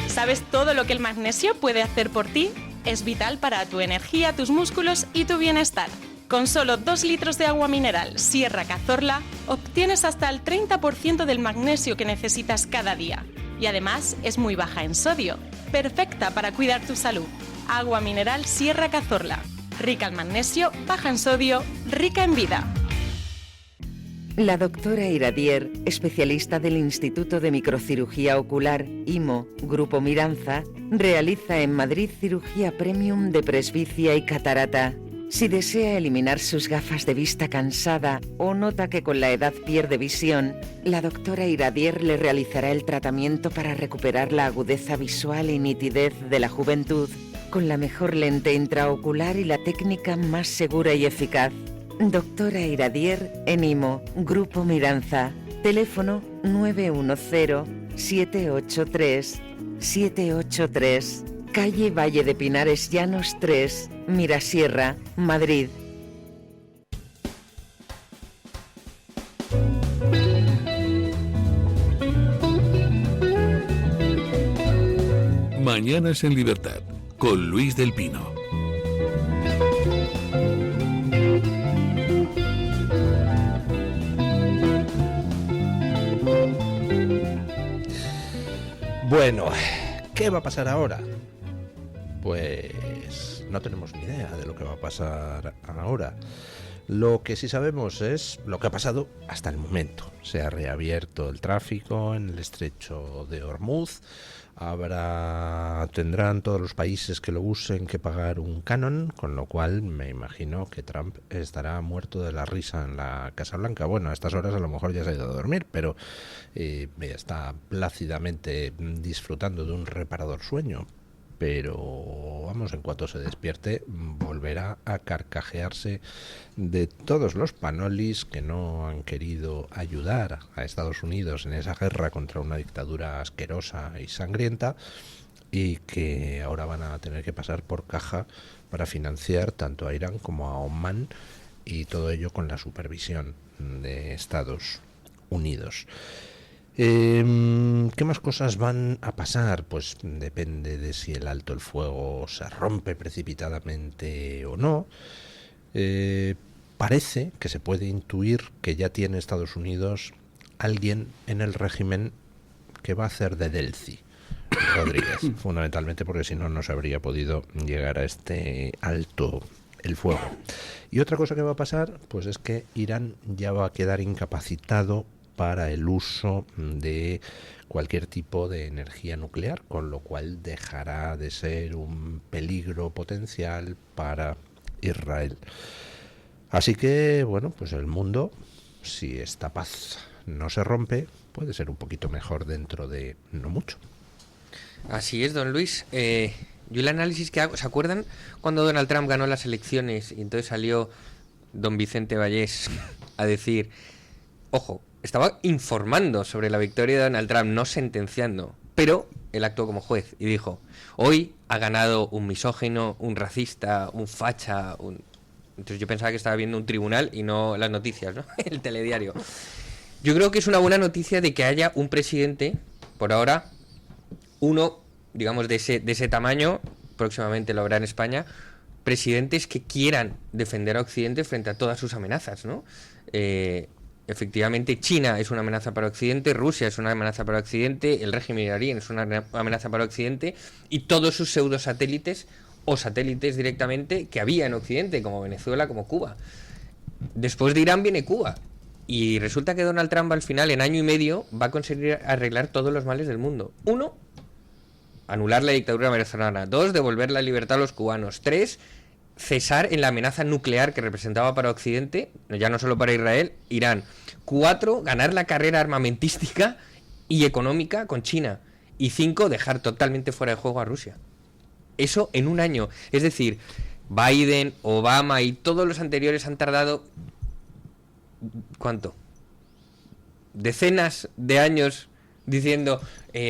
¿Sabes todo lo que el magnesio puede hacer por ti? Es vital para tu energía, tus músculos y tu bienestar. Con solo 2 litros de agua mineral Sierra Cazorla obtienes hasta el 30% del magnesio que necesitas cada día. Y además es muy baja en sodio, perfecta para cuidar tu salud. Agua mineral Sierra Cazorla. Rica en magnesio, baja en sodio, rica en vida. La doctora Iradier, especialista del Instituto de Microcirugía Ocular, IMO, Grupo Miranza, realiza en Madrid cirugía premium de presbicia y catarata. Si desea eliminar sus gafas de vista cansada o nota que con la edad pierde visión, la doctora Iradier le realizará el tratamiento para recuperar la agudeza visual y nitidez de la juventud, con la mejor lente intraocular y la técnica más segura y eficaz. Doctora Iradier en IMO, Grupo Miranza. Teléfono 910-783-783. Calle Valle de Pinares Llanos 3, Mirasierra, Madrid. Mañanas en Libertad, con Luis del Pino. Bueno, ¿qué va a pasar ahora? Pues no tenemos ni idea de lo que va a pasar ahora. Lo que sí sabemos es lo que ha pasado hasta el momento. Se ha reabierto el tráfico en el estrecho de Hormuz. Tendrán todos los países que lo usen que pagar un canon, con lo cual me imagino que Trump estará muerto de la risa en la Casa Blanca. Bueno, a estas horas a lo mejor ya se ha ido a dormir, pero está plácidamente disfrutando de un reparador sueño. Pero vamos, en cuanto se despierte volverá a carcajearse de todos los panolis que no han querido ayudar a Estados Unidos en esa guerra contra una dictadura asquerosa y sangrienta, y que ahora van a tener que pasar por caja para financiar tanto a Irán como a Omán, y todo ello con la supervisión de Estados Unidos. ¿Qué más cosas van a pasar? Pues depende de si el alto el fuego se rompe precipitadamente o no. Parece que se puede intuir que ya tiene Estados Unidos alguien en el régimen que va a hacer de Delcy Rodríguez, fundamentalmente porque si no, no se habría podido llegar a este alto el fuego. Y otra cosa que va a pasar, pues es que Irán ya va a quedar incapacitado para el uso de cualquier tipo de energía nuclear, con lo cual dejará de ser un peligro potencial para Israel. Así que, bueno, pues el mundo, si esta paz no se rompe, puede ser un poquito mejor dentro de no mucho. Así es, don Luis. Yo el análisis que hago, ¿se acuerdan cuando Donald Trump ganó las elecciones y entonces salió don Vicente Vallés a decir, ojo, estaba informando sobre la victoria de Donald Trump, no sentenciando, pero él actuó como juez y dijo, hoy ha ganado un misógino, un racista, un facha, Entonces yo pensaba que estaba viendo un tribunal y no las noticias, ¿no? El telediario. Yo creo que es una buena noticia de que haya un presidente, por ahora, uno, digamos, de ese tamaño, próximamente lo habrá en España, presidentes que quieran defender a Occidente frente a todas sus amenazas, ¿no? Efectivamente, China es una amenaza para Occidente, Rusia es una amenaza para Occidente, el régimen iraní es una amenaza para Occidente, y todos sus pseudosatélites o satélites directamente que había en Occidente, como Venezuela, como Cuba. Después de Irán viene Cuba, y resulta que Donald Trump al final, en año y medio, va a conseguir arreglar todos los males del mundo. 1, anular la dictadura venezolana. 2, devolver la libertad a los cubanos. 3, cesar en la amenaza nuclear que representaba para Occidente, ya no solo para Israel, Irán. 4, ganar la carrera armamentística y económica con China. Y 5, dejar totalmente fuera de juego a Rusia. Eso en un año. Es decir, Biden, Obama y todos los anteriores han tardado... ¿Cuánto? Decenas de años diciendo,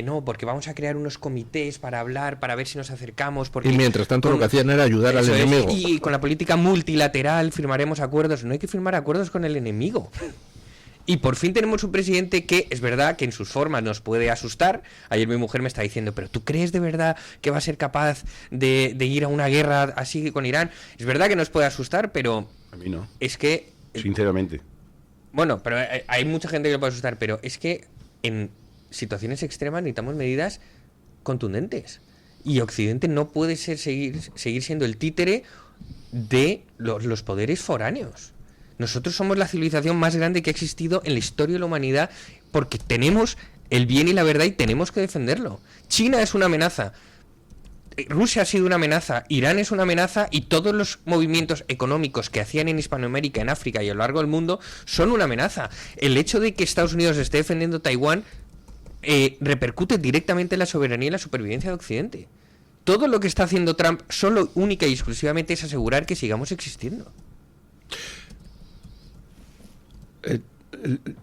no, porque vamos a crear unos comités para hablar, para ver si nos acercamos. Porque y mientras tanto lo que hacían era ayudar al enemigo. Y con la política multilateral firmaremos acuerdos. No hay que firmar acuerdos con el enemigo. Y por fin tenemos un presidente que es verdad que en sus formas nos puede asustar. Ayer mi mujer me está diciendo, ¿pero tú crees de verdad que va a ser capaz de ir a una guerra así con Irán? Es verdad que nos puede asustar, pero... A mí no. Es que... Sinceramente. Bueno, pero hay mucha gente que le puede asustar, pero es que en situaciones extremas necesitamos medidas contundentes. Y Occidente no puede seguir siendo el títere de los poderes foráneos. Nosotros somos la civilización más grande que ha existido en la historia de la humanidad porque tenemos el bien y la verdad y tenemos que defenderlo. China es una amenaza. Rusia ha sido una amenaza, Irán es una amenaza y todos los movimientos económicos que hacían en Hispanoamérica, en África y a lo largo del mundo son una amenaza. El hecho de que Estados Unidos esté defendiendo Taiwán repercute directamente en la soberanía y la supervivencia de Occidente. Todo lo que está haciendo Trump solo, única y exclusivamente es asegurar que sigamos existiendo.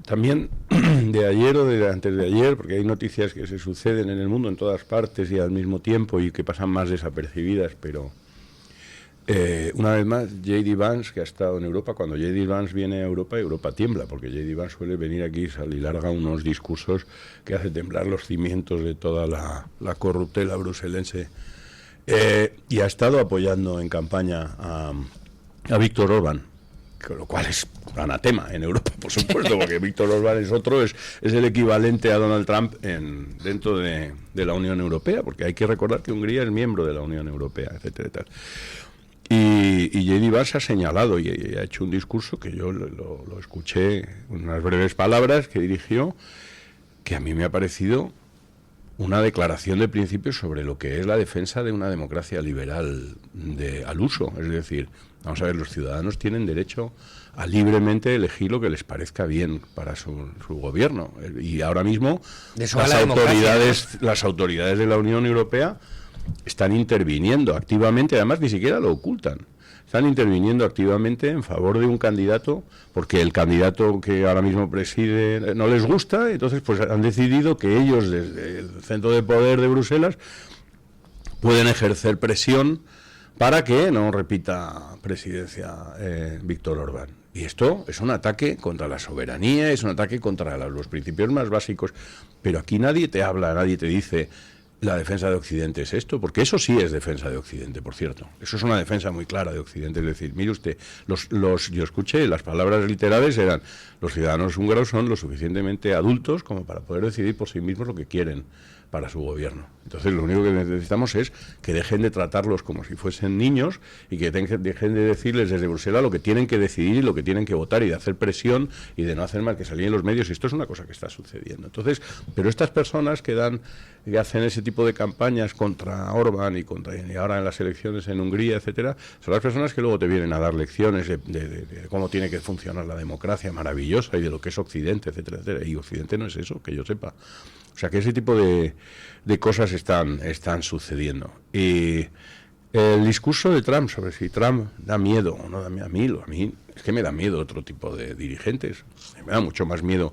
También de ayer o de antes de ayer, porque hay noticias que se suceden en el mundo en todas partes y al mismo tiempo y que pasan más desapercibidas, pero una vez más J.D. Vance, que ha estado en Europa, cuando J.D. Vance viene a Europa, Europa tiembla, porque J.D. Vance suele venir aquí y larga unos discursos que hace temblar los cimientos de toda la corruptela bruselense, y ha estado apoyando en campaña a Víctor Orbán, con lo cual es anatema en Europa, por supuesto, porque Víctor Orbán es otro, es el equivalente a Donald Trump dentro de la Unión Europea, porque hay que recordar que Hungría es miembro de la Unión Europea, etcétera, y tal. Y J.D. Vance ha señalado y ha hecho un discurso que yo lo escuché, unas breves palabras que dirigió, que a mí me ha parecido una declaración de principios sobre lo que es la defensa de una democracia liberal al uso. Es decir, vamos a ver, los ciudadanos tienen derecho a libremente elegir lo que les parezca bien para su gobierno. Y ahora mismo las autoridades de la Unión Europea están interviniendo activamente, además ni siquiera lo ocultan. Están interviniendo activamente en favor de un candidato, porque el candidato que ahora mismo preside no les gusta, entonces pues han decidido que ellos, desde el centro de poder de Bruselas, pueden ejercer presión para que no repita presidencia Víctor Orbán. Y esto es un ataque contra la soberanía, es un ataque contra los principios más básicos, pero aquí nadie te habla, nadie te dice... La defensa de Occidente es esto, porque eso sí es defensa de Occidente, por cierto. Eso es una defensa muy clara de Occidente. Es decir, mire usted, yo escuché, las palabras literales eran: los ciudadanos húngaros son lo suficientemente adultos como para poder decidir por sí mismos lo que quieren para su gobierno. Entonces, lo único que necesitamos es que dejen de tratarlos como si fuesen niños y que dejen de decirles desde Bruselas lo que tienen que decidir y lo que tienen que votar, y de hacer presión y de no hacer mal que salir en los medios. Y esto es una cosa que está sucediendo. Entonces, pero estas personas que hacen ese tipo de campañas contra Orbán y ahora en las elecciones en Hungría, etcétera, son las personas que luego te vienen a dar lecciones de cómo tiene que funcionar la democracia maravillosa y de lo que es Occidente, etcétera, etcétera. Y Occidente no es eso, que yo sepa. O sea que ese tipo de cosas están sucediendo. Y el discurso de Trump sobre si Trump da miedo o no da miedo, a mí es que me da miedo otro tipo de dirigentes. Me da mucho más miedo.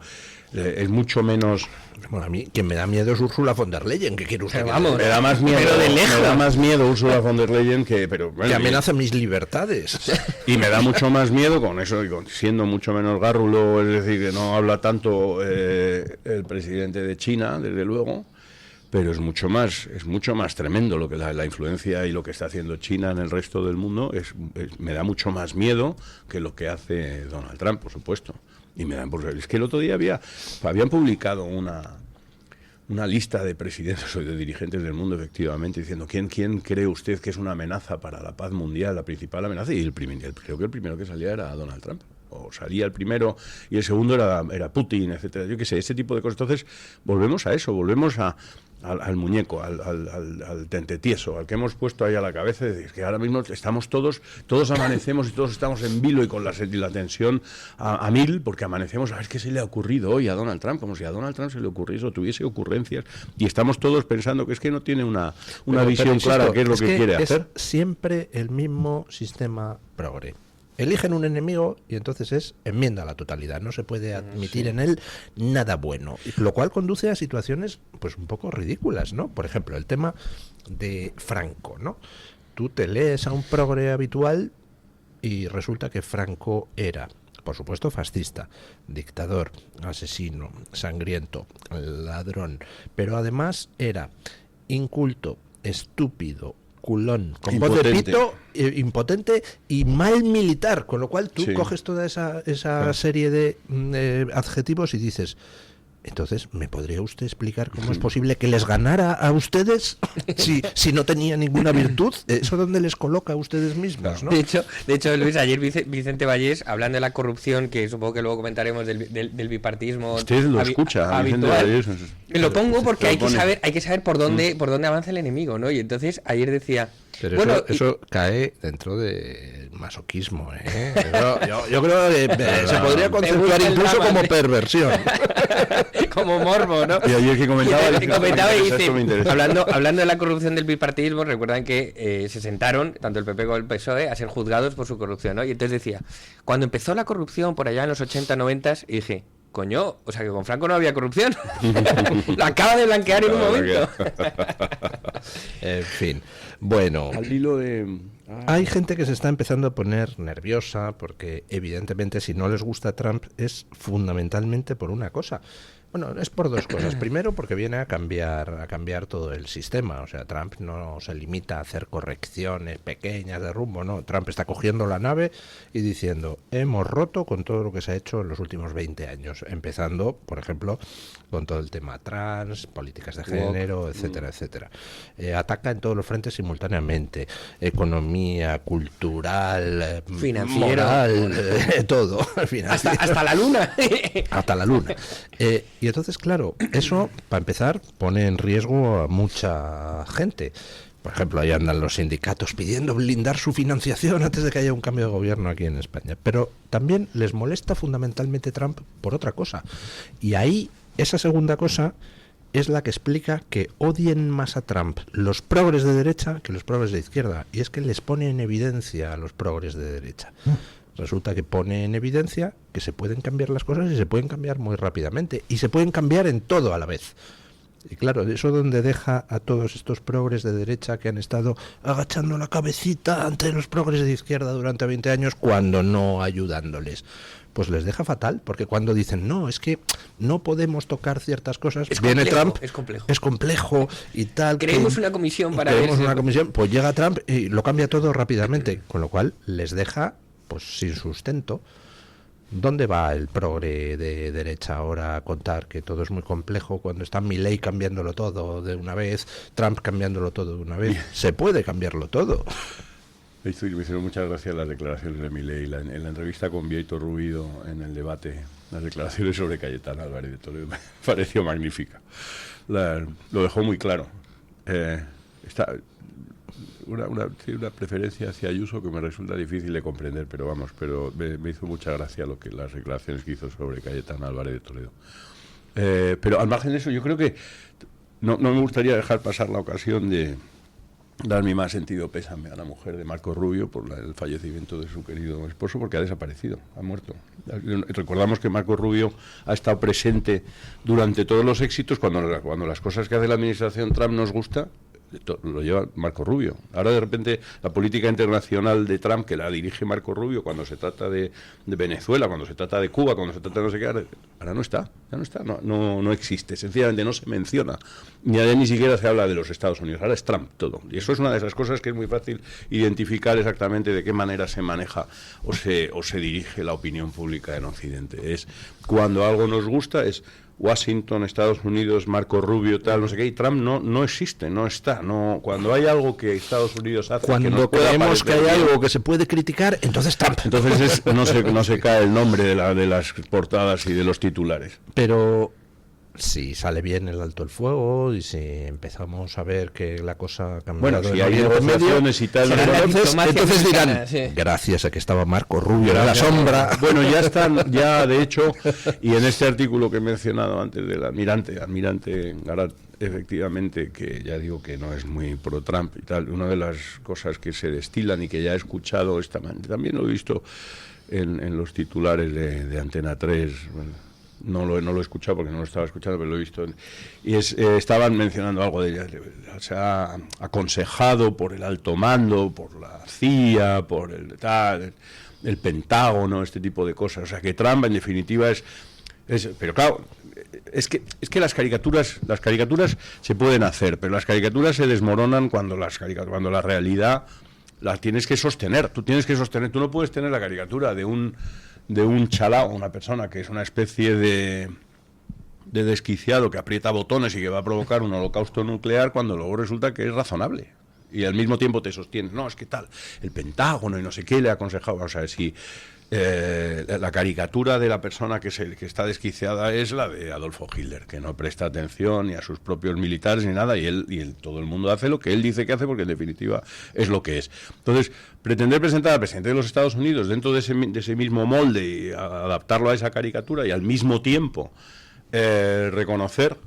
Es mucho menos... Bueno, a mí quien me da miedo es Ursula von der Leyen, que quiere usted. Vamos, me da más miedo, me da más miedo Ursula von der Leyen que amenaza mis libertades. Y me da mucho más miedo con eso, siendo mucho menos gárrulo, es decir, que no habla tanto el presidente de China, desde luego, pero es mucho más tremendo lo que la influencia y lo que está haciendo China en el resto del mundo. Me da mucho más miedo que lo que hace Donald Trump, por supuesto. Y me dan es que el otro día habían publicado una lista de presidentes o de dirigentes del mundo, efectivamente, diciendo ¿quién cree usted que es una amenaza para la paz mundial, la principal amenaza? Y creo que el primero que salía era Donald Trump. O salía el primero y el segundo era Putin, etcétera. Yo qué sé, ese tipo de cosas. Entonces, volvemos a eso, volvemos al muñeco, al tentetieso, al que hemos puesto ahí a la cabeza. Es que ahora mismo estamos todos amanecemos y todos estamos en vilo y con la tensión a mil, porque amanecemos a ver qué se le ha ocurrido hoy a Donald Trump, como si a Donald Trump se le ocurriese o tuviese ocurrencias, y estamos todos pensando que es que no tiene una visión clara qué es lo que quiere hacer. Es siempre el mismo sistema progre. Eligen un enemigo y entonces es enmienda a la totalidad. No se puede admitir en él nada bueno. Lo cual conduce a situaciones pues un poco ridículas, ¿no? Por ejemplo, el tema de Franco, ¿no? Tú te lees a un progre habitual y resulta que Franco era, por supuesto, fascista, dictador, asesino, sangriento, ladrón, pero además era inculto, estúpido, culón, con voz de pito, impotente y mal militar, con lo cual tú coges toda esa serie de adjetivos y dices, entonces, ¿me podría usted explicar cómo es posible que les ganara a ustedes si no tenía ninguna virtud? ¿Eso dónde les coloca a ustedes mismos, no? De hecho, Luis, ayer Vicente Vallés, hablando de la corrupción, que supongo que luego comentaremos del bipartismo. Usted lo escucha, habitual. Vicente Vallés. Lo pongo porque hay que saber por dónde avanza el enemigo, ¿no? Y entonces ayer decía... Pero bueno, eso cae dentro del masoquismo, ¿eh? Yo creo que se podría conceptuar incluso como perversión. Como morbo, ¿no? Y ayer que comentaba y dice, hablando de la corrupción del bipartidismo, recuerdan que se sentaron, tanto el PP como el PSOE, a ser juzgados por su corrupción, ¿no? Y entonces decía, cuando empezó la corrupción por allá en los 80, 90, y dije, coño, o sea que con Franco no había corrupción. Lo acaba de blanquear en un momento. En fin, bueno. Al hilo de... Hay gente que se está empezando a poner nerviosa porque evidentemente si no les gusta Trump es fundamentalmente por una cosa. Bueno, es por dos cosas. Primero, porque viene a cambiar todo el sistema. O sea, Trump no se limita a hacer correcciones pequeñas de rumbo, no. Trump está cogiendo la nave y diciendo, hemos roto con todo lo que se ha hecho en los últimos 20 años, empezando, por ejemplo, con todo el tema trans, políticas de género, etcétera, etcétera. Ataca en todos los frentes simultáneamente. Economía, cultural, financiero, moral, todo. Hasta la luna. Hasta la luna. Y entonces, claro, eso, para empezar, pone en riesgo a mucha gente. Por ejemplo, ahí andan los sindicatos pidiendo blindar su financiación antes de que haya un cambio de gobierno aquí en España. Pero también les molesta fundamentalmente Trump por otra cosa. Y ahí, esa segunda cosa es la que explica que odien más a Trump los progres de derecha que los progres de izquierda. Y es que les pone en evidencia a los progres de derecha. Resulta que pone en evidencia que se pueden cambiar las cosas y se pueden cambiar muy rápidamente. Y se pueden cambiar en todo a la vez. Y claro, eso donde deja a todos estos progres de derecha que han estado agachando la cabecita ante los progres de izquierda durante 20 años cuando no ayudándoles. Pues les deja fatal, porque cuando dicen, no, es que no podemos tocar ciertas cosas, viene Trump, es complejo y tal. Creemos una comisión para ver. Creemos una comisión, pues llega Trump y lo cambia todo rápidamente, con lo cual les deja pues sin sustento. ¿Dónde va el progre de derecha ahora a contar que todo es muy complejo cuando está Milei cambiándolo todo de una vez, Trump cambiándolo todo de una vez? Se puede cambiarlo todo. Me hicieron muchas gracias las declaraciones de Milei en la entrevista con Bieito Rubido en el debate, las declaraciones sobre Cayetana Álvarez de Toledo me pareció magnífica. Lo dejó muy claro. Está una preferencia hacia Ayuso que me resulta difícil de comprender, pero me hizo mucha gracia las declaraciones que hizo sobre Cayetana Álvarez de Toledo. Pero al margen de eso, yo creo que no me gustaría dejar pasar la ocasión de dar mi más sentido pésame a la mujer de Marco Rubio por el fallecimiento de su querido esposo, porque ha desaparecido, ha muerto. Recordamos que Marco Rubio ha estado presente durante todos los éxitos, cuando las cosas que hace la administración Trump nos gusta, lo lleva Marco Rubio. Ahora de repente la política internacional de Trump, que la dirige Marco Rubio cuando se trata de Venezuela, cuando se trata de Cuba, cuando se trata de no sé qué, ahora no está, no existe, sencillamente no se menciona, ni siquiera se habla de los Estados Unidos, ahora es Trump todo. Y eso es una de esas cosas que es muy fácil identificar exactamente de qué manera se maneja o se dirige la opinión pública en Occidente. Es cuando algo nos gusta, es Washington, Estados Unidos, Marco Rubio, tal, no sé qué, y Trump no existe, no está. Cuando hay algo que Estados Unidos hace, cuando creemos que hay algo que se puede criticar, entonces Trump. Entonces no se cae el nombre de las portadas y de los titulares. Pero si sale bien el alto el fuego y si empezamos a ver que la cosa ha cambiado, bueno, si hay negociaciones y tal, entonces dirán, gracias a que estaba Marco Rubio en la sombra. Bueno, ya de hecho, y en este artículo que he mencionado antes del almirante Garat, efectivamente, que ya digo que no es muy pro Trump y tal, una de las cosas que se destilan y que ya he escuchado también lo he visto en los titulares de Antena 3, bueno, no lo he escuchado porque no lo estaba escuchando, pero lo he visto. Y estaban mencionando algo de ella. Se ha aconsejado por el alto mando, por la CIA, por el Pentágono, este tipo de cosas. O sea, que Trump, en definitiva, es pero claro, es que las caricaturas se pueden hacer, pero las caricaturas se desmoronan cuando la realidad la tienes que sostener. Tú no puedes tener la caricatura de un chalao, una persona que es una especie de desquiciado que aprieta botones y que va a provocar un holocausto nuclear cuando luego resulta que es razonable. Y al mismo tiempo te sostiene, no, es que tal, el Pentágono y no sé qué le ha aconsejado. Vamos a ver si la caricatura de la persona que está desquiciada es la de Adolfo Hitler, que no presta atención ni a sus propios militares ni nada, y todo el mundo hace lo que él dice que hace, porque en definitiva es lo que es. Entonces, pretender presentar al presidente de los Estados Unidos dentro de ese mismo molde y adaptarlo a esa caricatura y al mismo tiempo reconocer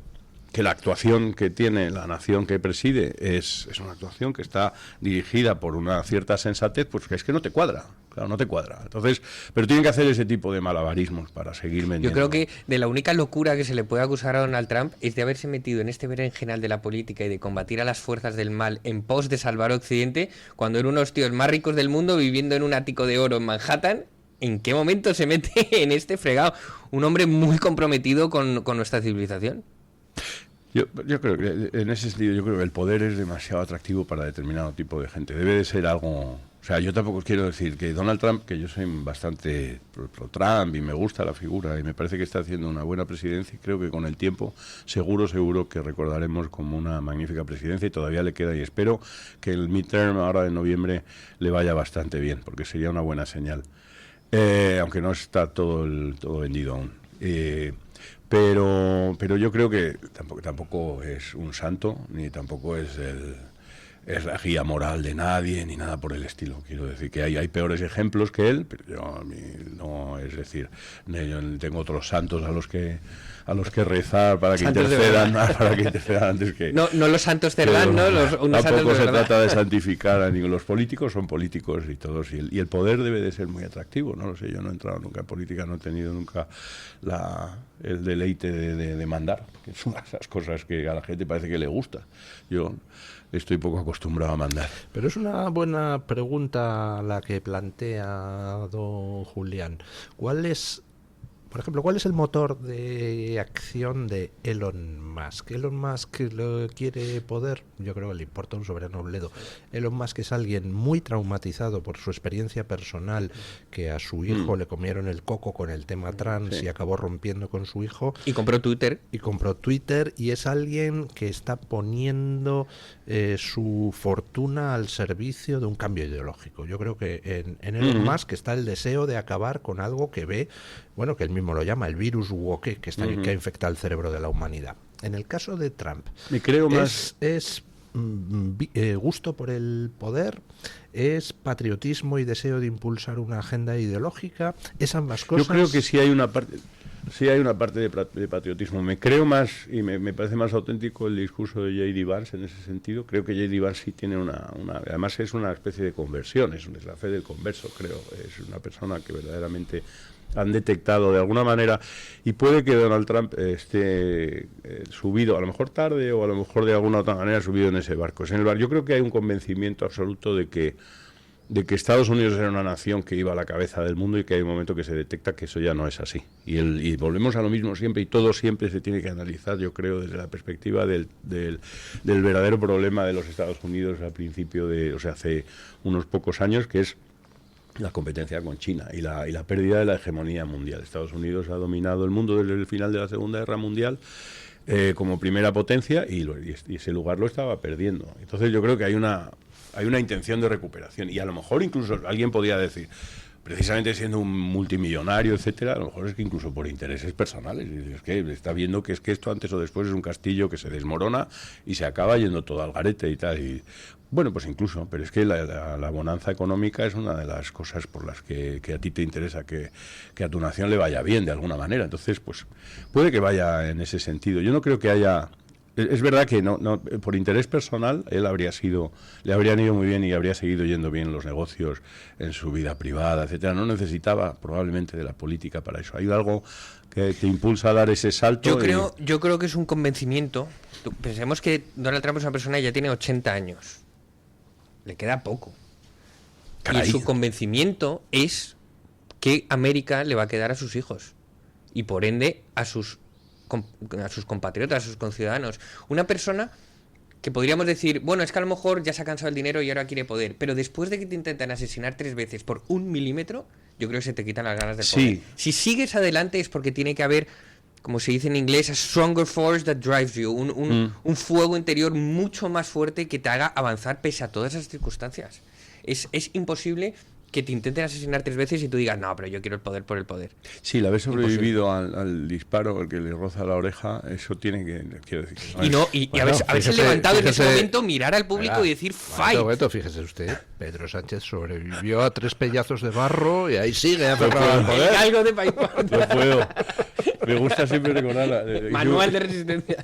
que la actuación que tiene la nación que preside es una actuación que está dirigida por una cierta sensatez, pues que es que no te cuadra. Claro, no te cuadra. Entonces, pero tienen que hacer ese tipo de malabarismos para seguir vendiendo. Yo creo que de la única locura que se le puede acusar a Donald Trump es de haberse metido en este berenjenal de la política y de combatir a las fuerzas del mal en pos de salvar a Occidente, cuando eran unos tíos más ricos del mundo viviendo en un ático de oro en Manhattan ¿en qué momento se mete en este fregado? Un hombre muy comprometido con nuestra civilización. Yo creo que, en ese sentido, yo creo que el poder es demasiado atractivo para determinado tipo de gente. Debe de ser algo... O sea, yo tampoco quiero decir que Donald Trump, que yo soy bastante pro Trump y me gusta la figura y me parece que está haciendo una buena presidencia, y creo que con el tiempo seguro que recordaremos como una magnífica presidencia, y todavía le queda, y espero que el midterm ahora de noviembre le vaya bastante bien, porque sería una buena señal. Aunque no está todo vendido aún. Pero yo creo que tampoco es un santo, ni tampoco es la guía moral de nadie, ni nada por el estilo. Quiero decir que hay peores ejemplos que él, pero yo a mí no, es decir, yo tengo otros santos a los que rezar para que intercedan antes que... No los santos Cerdán, ¿no? Tampoco se trata de santificar a ninguno. Los políticos son políticos y todos, y el poder debe de ser muy atractivo, no lo sé, yo no he entrado nunca en política, no he tenido nunca el deleite de mandar, que son esas cosas que a la gente parece que le gusta. Yo estoy poco acostumbrado a mandar. Pero es una buena pregunta la que plantea don Julián. ¿Cuál es el motor de acción de Elon Musk? Elon Musk quiere poder, yo creo que le importa un soberano bledo. Elon Musk es alguien muy traumatizado por su experiencia personal, que a su hijo le comieron el coco con el tema trans y acabó rompiendo con su hijo. Y compró Twitter. Y es alguien que está poniendo su fortuna al servicio de un cambio ideológico. Yo creo que en Elon Musk está el deseo de acabar con algo que ve, bueno, que él mismo lo llama el virus woke, que ha infectado el cerebro de la humanidad. En el caso de Trump, es gusto por el poder, es patriotismo y deseo de impulsar una agenda ideológica, es ambas cosas. Yo creo que sí hay una parte de patriotismo. Me creo más y me parece más auténtico el discurso de J.D. Vance en ese sentido. Creo que J.D. Vance sí tiene además es una especie de conversión, es la fe del converso, creo. Es una persona que verdaderamente han detectado de alguna manera, y puede que Donald Trump esté subido, a lo mejor tarde o a lo mejor de alguna otra manera subido en ese barco. Yo creo que hay un convencimiento absoluto de que Estados Unidos era una nación que iba a la cabeza del mundo y que hay un momento que se detecta que eso ya no es así. Y volvemos a lo mismo siempre, y todo siempre se tiene que analizar, yo creo, desde la perspectiva del verdadero problema de los Estados Unidos al principio hace unos pocos años, que es la competencia con China y la pérdida de la hegemonía mundial. Estados Unidos ha dominado el mundo desde el final de la Segunda Guerra Mundial como primera potencia, y ese lugar lo estaba perdiendo. Entonces yo creo que hay una intención de recuperación, y a lo mejor incluso alguien podría decir, precisamente siendo un multimillonario, etcétera, a lo mejor es que incluso por intereses personales, es que está viendo que esto antes o después es un castillo que se desmorona y se acaba yendo todo al garete y tal, y bueno, pues incluso, pero es que la bonanza económica es una de las cosas por las que a ti te interesa que a tu nación le vaya bien de alguna manera. Entonces, pues puede que vaya en ese sentido. Yo no creo que haya... Es verdad que no por interés personal le habrían ido muy bien y habría seguido yendo bien los negocios en su vida privada, etcétera. No necesitaba probablemente de la política para eso. Hay algo que te impulsa a dar ese salto. Yo creo que es un convencimiento. Pensemos que Donald Trump es una persona que ya tiene 80 años. Le queda poco. Caray. Y su convencimiento es que América le va a quedar a sus hijos. Y por ende a sus compatriotas, a sus conciudadanos. Una persona que podríamos decir, bueno, es que a lo mejor ya se ha cansado el dinero y ahora quiere poder, pero después de que te intentan asesinar 3 veces por 1 milímetro, yo creo que se te quitan las ganas de poder. Si sigues adelante es porque tiene que haber, como se dice en inglés, a stronger force that drives you, un fuego interior mucho más fuerte que te haga avanzar pese a todas esas circunstancias. Es imposible que te intenten asesinar 3 veces y tú digas, no, pero yo quiero el poder por el poder. Sí, el haber sobrevivido al disparo, el que le roza la oreja, eso tiene que... Quiero decir, y haberse levantado en ese momento, mirar al público y decir, fight. Fíjese usted, Pedro Sánchez sobrevivió a 3 pellazos de barro y ahí sigue aferrado al poder. Algo de país. No puedo. Me gusta siempre recordar manual de resistencia.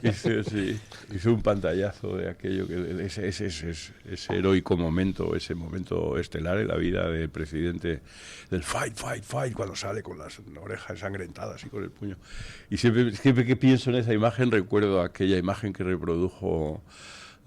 Hizo un pantallazo de aquello, ese heroico momento, ese momento estelar en la vida del presidente, del fight, cuando sale con las orejas ensangrentadas y con el puño. Y siempre que pienso en esa imagen recuerdo aquella imagen que reprodujo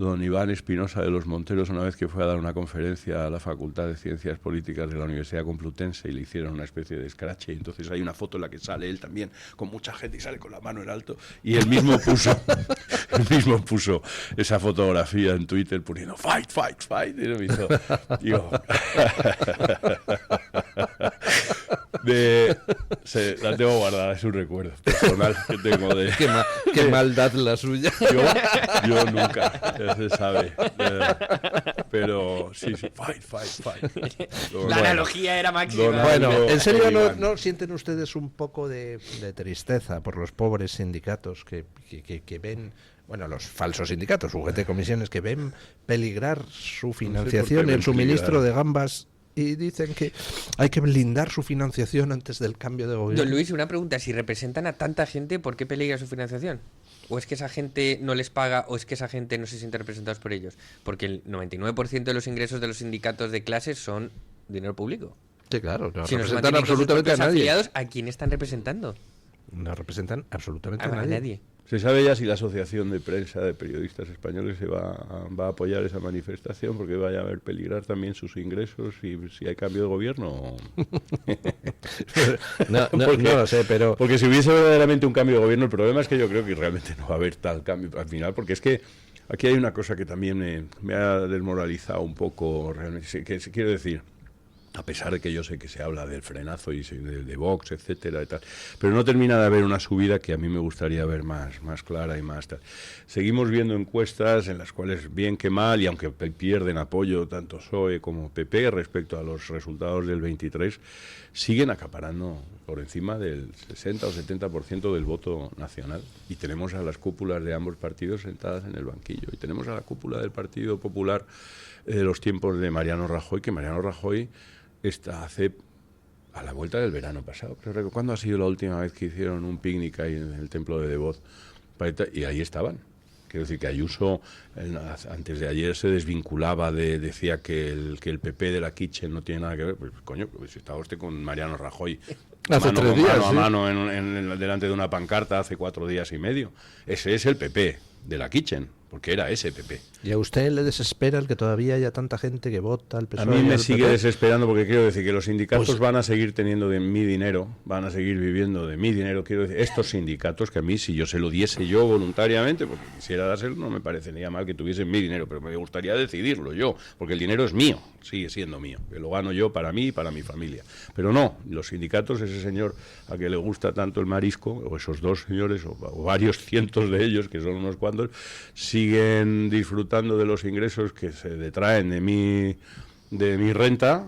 don Iván Espinosa de los Monteros, una vez que fue a dar una conferencia a la Facultad de Ciencias Políticas de la Universidad Complutense y le hicieron una especie de escrache, y entonces hay una foto en la que sale él también con mucha gente y sale con la mano en alto, y él mismo puso esa fotografía en Twitter poniendo fight, fight, fight, y lo hizo. La tengo guardada, es un recuerdo personal que tengo de... Qué maldad la suya. Yo nunca, ya se sabe. Pero sí, fight, fight, fight. La analogía era máxima. Bueno, ¿en serio no sienten ustedes un poco de tristeza por los pobres sindicatos que ven... Bueno, los falsos sindicatos, UGT Comisiones, que ven peligrar su financiación y el suministro de gambas, y dicen que hay que blindar su financiación antes del cambio de gobierno? Don Luis, una pregunta. Si representan a tanta gente, ¿por qué peligra su financiación? ¿O es que esa gente no les paga o es que esa gente no se siente representados por ellos? Porque el 99% de los ingresos de los sindicatos de clases son dinero público. Sí, claro, no si representan absolutamente a nadie. Afiliados, ¿a quién están representando? No representan absolutamente a nadie. ¿Se sabe ya si la Asociación de Prensa de Periodistas Españoles se va a apoyar esa manifestación porque vaya a haber peligrar también sus ingresos y si hay cambio de gobierno? No lo sé, pero... Porque si hubiese verdaderamente un cambio de gobierno, el problema es que yo creo que realmente no va a haber tal cambio al final, porque es que aquí hay una cosa que también me ha desmoralizado un poco, realmente, que quiero decir... A pesar de que yo sé que se habla del frenazo y de Vox, etcétera y tal, pero no termina de haber una subida que a mí me gustaría ver más clara y más tal. Seguimos viendo encuestas en las cuales, bien que mal, y aunque pierden apoyo tanto PSOE como PP respecto a los resultados del 23, siguen acaparando por encima del 60 o 70% del voto nacional. Y tenemos a las cúpulas de ambos partidos sentadas en el banquillo. Y tenemos a la cúpula del Partido Popular de los tiempos de Mariano Rajoy, que Mariano Rajoy hace a la vuelta del verano pasado. Pero ¿cuándo ha sido la última vez que hicieron un picnic ahí en el templo de Devoz? Y ahí estaban. Quiero decir que Ayuso antes de ayer se desvinculaba decía que el PP de la Kitchen no tiene nada que ver. Pues coño, pues estaba usted con Mariano Rajoy hace 3 días, mano a mano delante de una pancarta hace 4 días y medio. Ese es el PP de la Kitchen, porque era ese PP. ¿Y a usted le desespera el que todavía haya tanta gente que vota al PSOE? A mí me sigue desesperando porque quiero decir que los sindicatos van a seguir teniendo de mi dinero, van a seguir viviendo de mi dinero. Quiero decir, estos sindicatos que a mí, si yo se lo diese yo voluntariamente, porque quisiera dárselo, no me parecería mal que tuviesen mi dinero, pero me gustaría decidirlo yo, porque el dinero es mío, sigue siendo mío, que lo gano yo para mí y para mi familia. Pero no, los sindicatos, ese señor a que le gusta tanto el marisco, o esos dos señores, o varios cientos de ellos, que son unos cuantos, siguen disfrutando de los ingresos que se detraen de mi renta,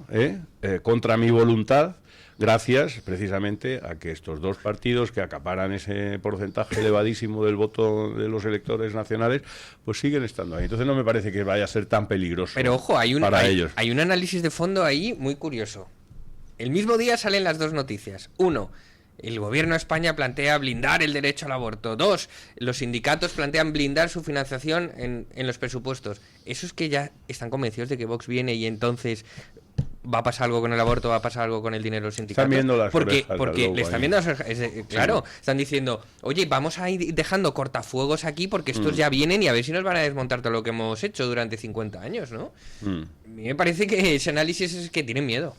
contra mi voluntad, gracias precisamente a que estos dos partidos que acaparan ese porcentaje elevadísimo del voto de los electores nacionales, pues siguen estando ahí. Entonces no me parece que vaya a ser tan peligroso. Pero ojo, ellos. Hay un análisis de fondo ahí muy curioso. El mismo día salen las dos noticias. 1, el gobierno de España plantea blindar el derecho al aborto. 2, los sindicatos plantean blindar su financiación en los presupuestos. Eso es que ya están convencidos de que Vox viene y entonces va a pasar algo con el aborto, va a pasar algo con el dinero de los sindicatos. Están viendo las porque orejas, le están viendo las orejas. Claro, están diciendo, oye, vamos a ir dejando cortafuegos aquí porque estos ya vienen y a ver si nos van a desmontar todo lo que hemos hecho durante 50 años, ¿no? A mí me parece que ese análisis es que tienen miedo.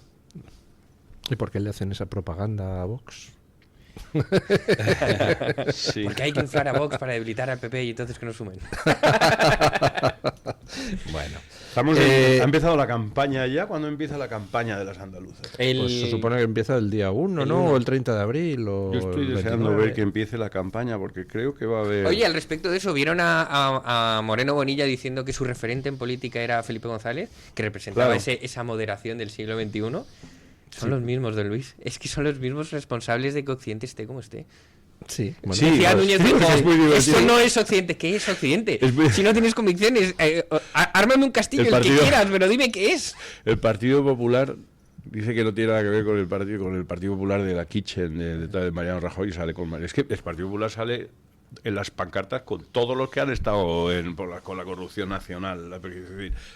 ¿Y por qué le hacen esa propaganda a Vox? Sí. Porque hay que inflar a Vox para debilitar al PP y entonces que nos sumen. Bueno, ¿ha empezado la campaña ya? ¿Cuándo empieza la campaña de las andaluzas? Pues se supone que empieza el día 1, ¿no? O el 30 de abril. Yo estoy deseando ver que empiece la campaña porque creo que va a haber... Oye, al respecto de eso, ¿vieron a Moreno Bonilla diciendo que su referente en política era Felipe González? Que representaba esa moderación del siglo XXI. Son los mismos, don Luis. Es que son los mismos responsables de que Occidente esté como esté. Sí, bueno, decía Núñez Feijóo, es muy divertido. Eso no es Occidente. ¿Qué es Occidente? Si no tienes convicciones, ármame un castillo, el que quieras, pero dime qué es. El Partido Popular dice que no tiene nada que ver con el Partido Popular de la Kitchen, de Mariano Rajoy, y sale con... Es que el Partido Popular sale en las pancartas con todos los que han estado con la corrupción nacional.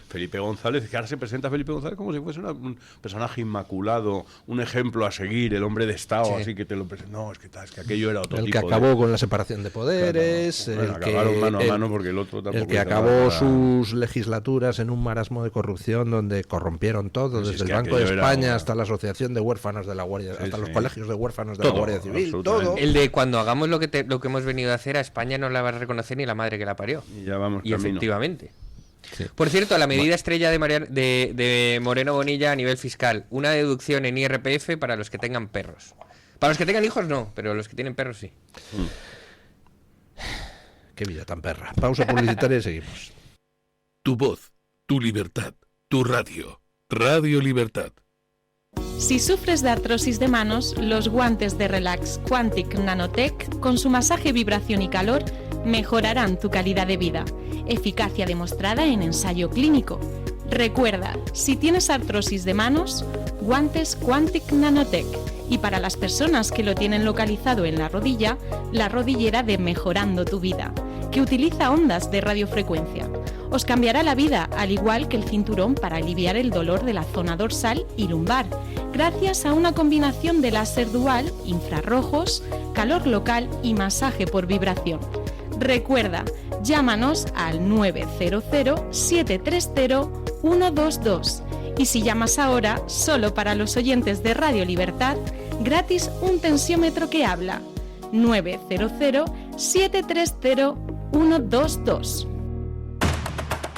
Felipe González, que ahora se presenta Felipe González como si fuese un personaje inmaculado, un ejemplo a seguir, el hombre de Estado, así que te lo presenta. No, es que aquello era otro el tipo. El que acabó con la separación de poderes, claro, bueno, acabaron mano a mano porque el otro tampoco. El que acabó sus legislaturas en un marasmo de corrupción donde corrompieron todo, desde el Banco de España hasta la Asociación de Huérfanos de la Guardia, hasta los colegios de huérfanos de la Guardia Civil, todo. El de cuando hagamos lo que hemos venido a hacer, a España no la va a reconocer ni la madre que la parió. Y ya vamos y camino. Efectivamente. Sí. Por cierto, la medida estrella de Moreno Bonilla a nivel fiscal, una deducción en IRPF para los que tengan perros. Para los que tengan hijos no, pero los que tienen perros sí. Qué vida tan perra. Pausa publicitaria y seguimos. Tu voz, tu libertad, tu radio. Radio Libertad. Si sufres de artrosis de manos, los guantes de Relax Quantic Nanotech, con su masaje, vibración y calor, mejorarán tu calidad de vida. Eficacia demostrada en ensayo clínico. Recuerda, si tienes artrosis de manos, guantes Quantic Nanotech. Y para las personas que lo tienen localizado en la rodilla, la rodillera de Mejorando tu Vida, que utiliza ondas de radiofrecuencia. Os cambiará la vida, al igual que el cinturón para aliviar el dolor de la zona dorsal y lumbar, gracias a una combinación de láser dual, infrarrojos, calor local y masaje por vibración. Recuerda, llámanos al 900-730-122 y si llamas ahora, solo para los oyentes de Radio Libertad, gratis un tensiómetro que habla. 900-730-122.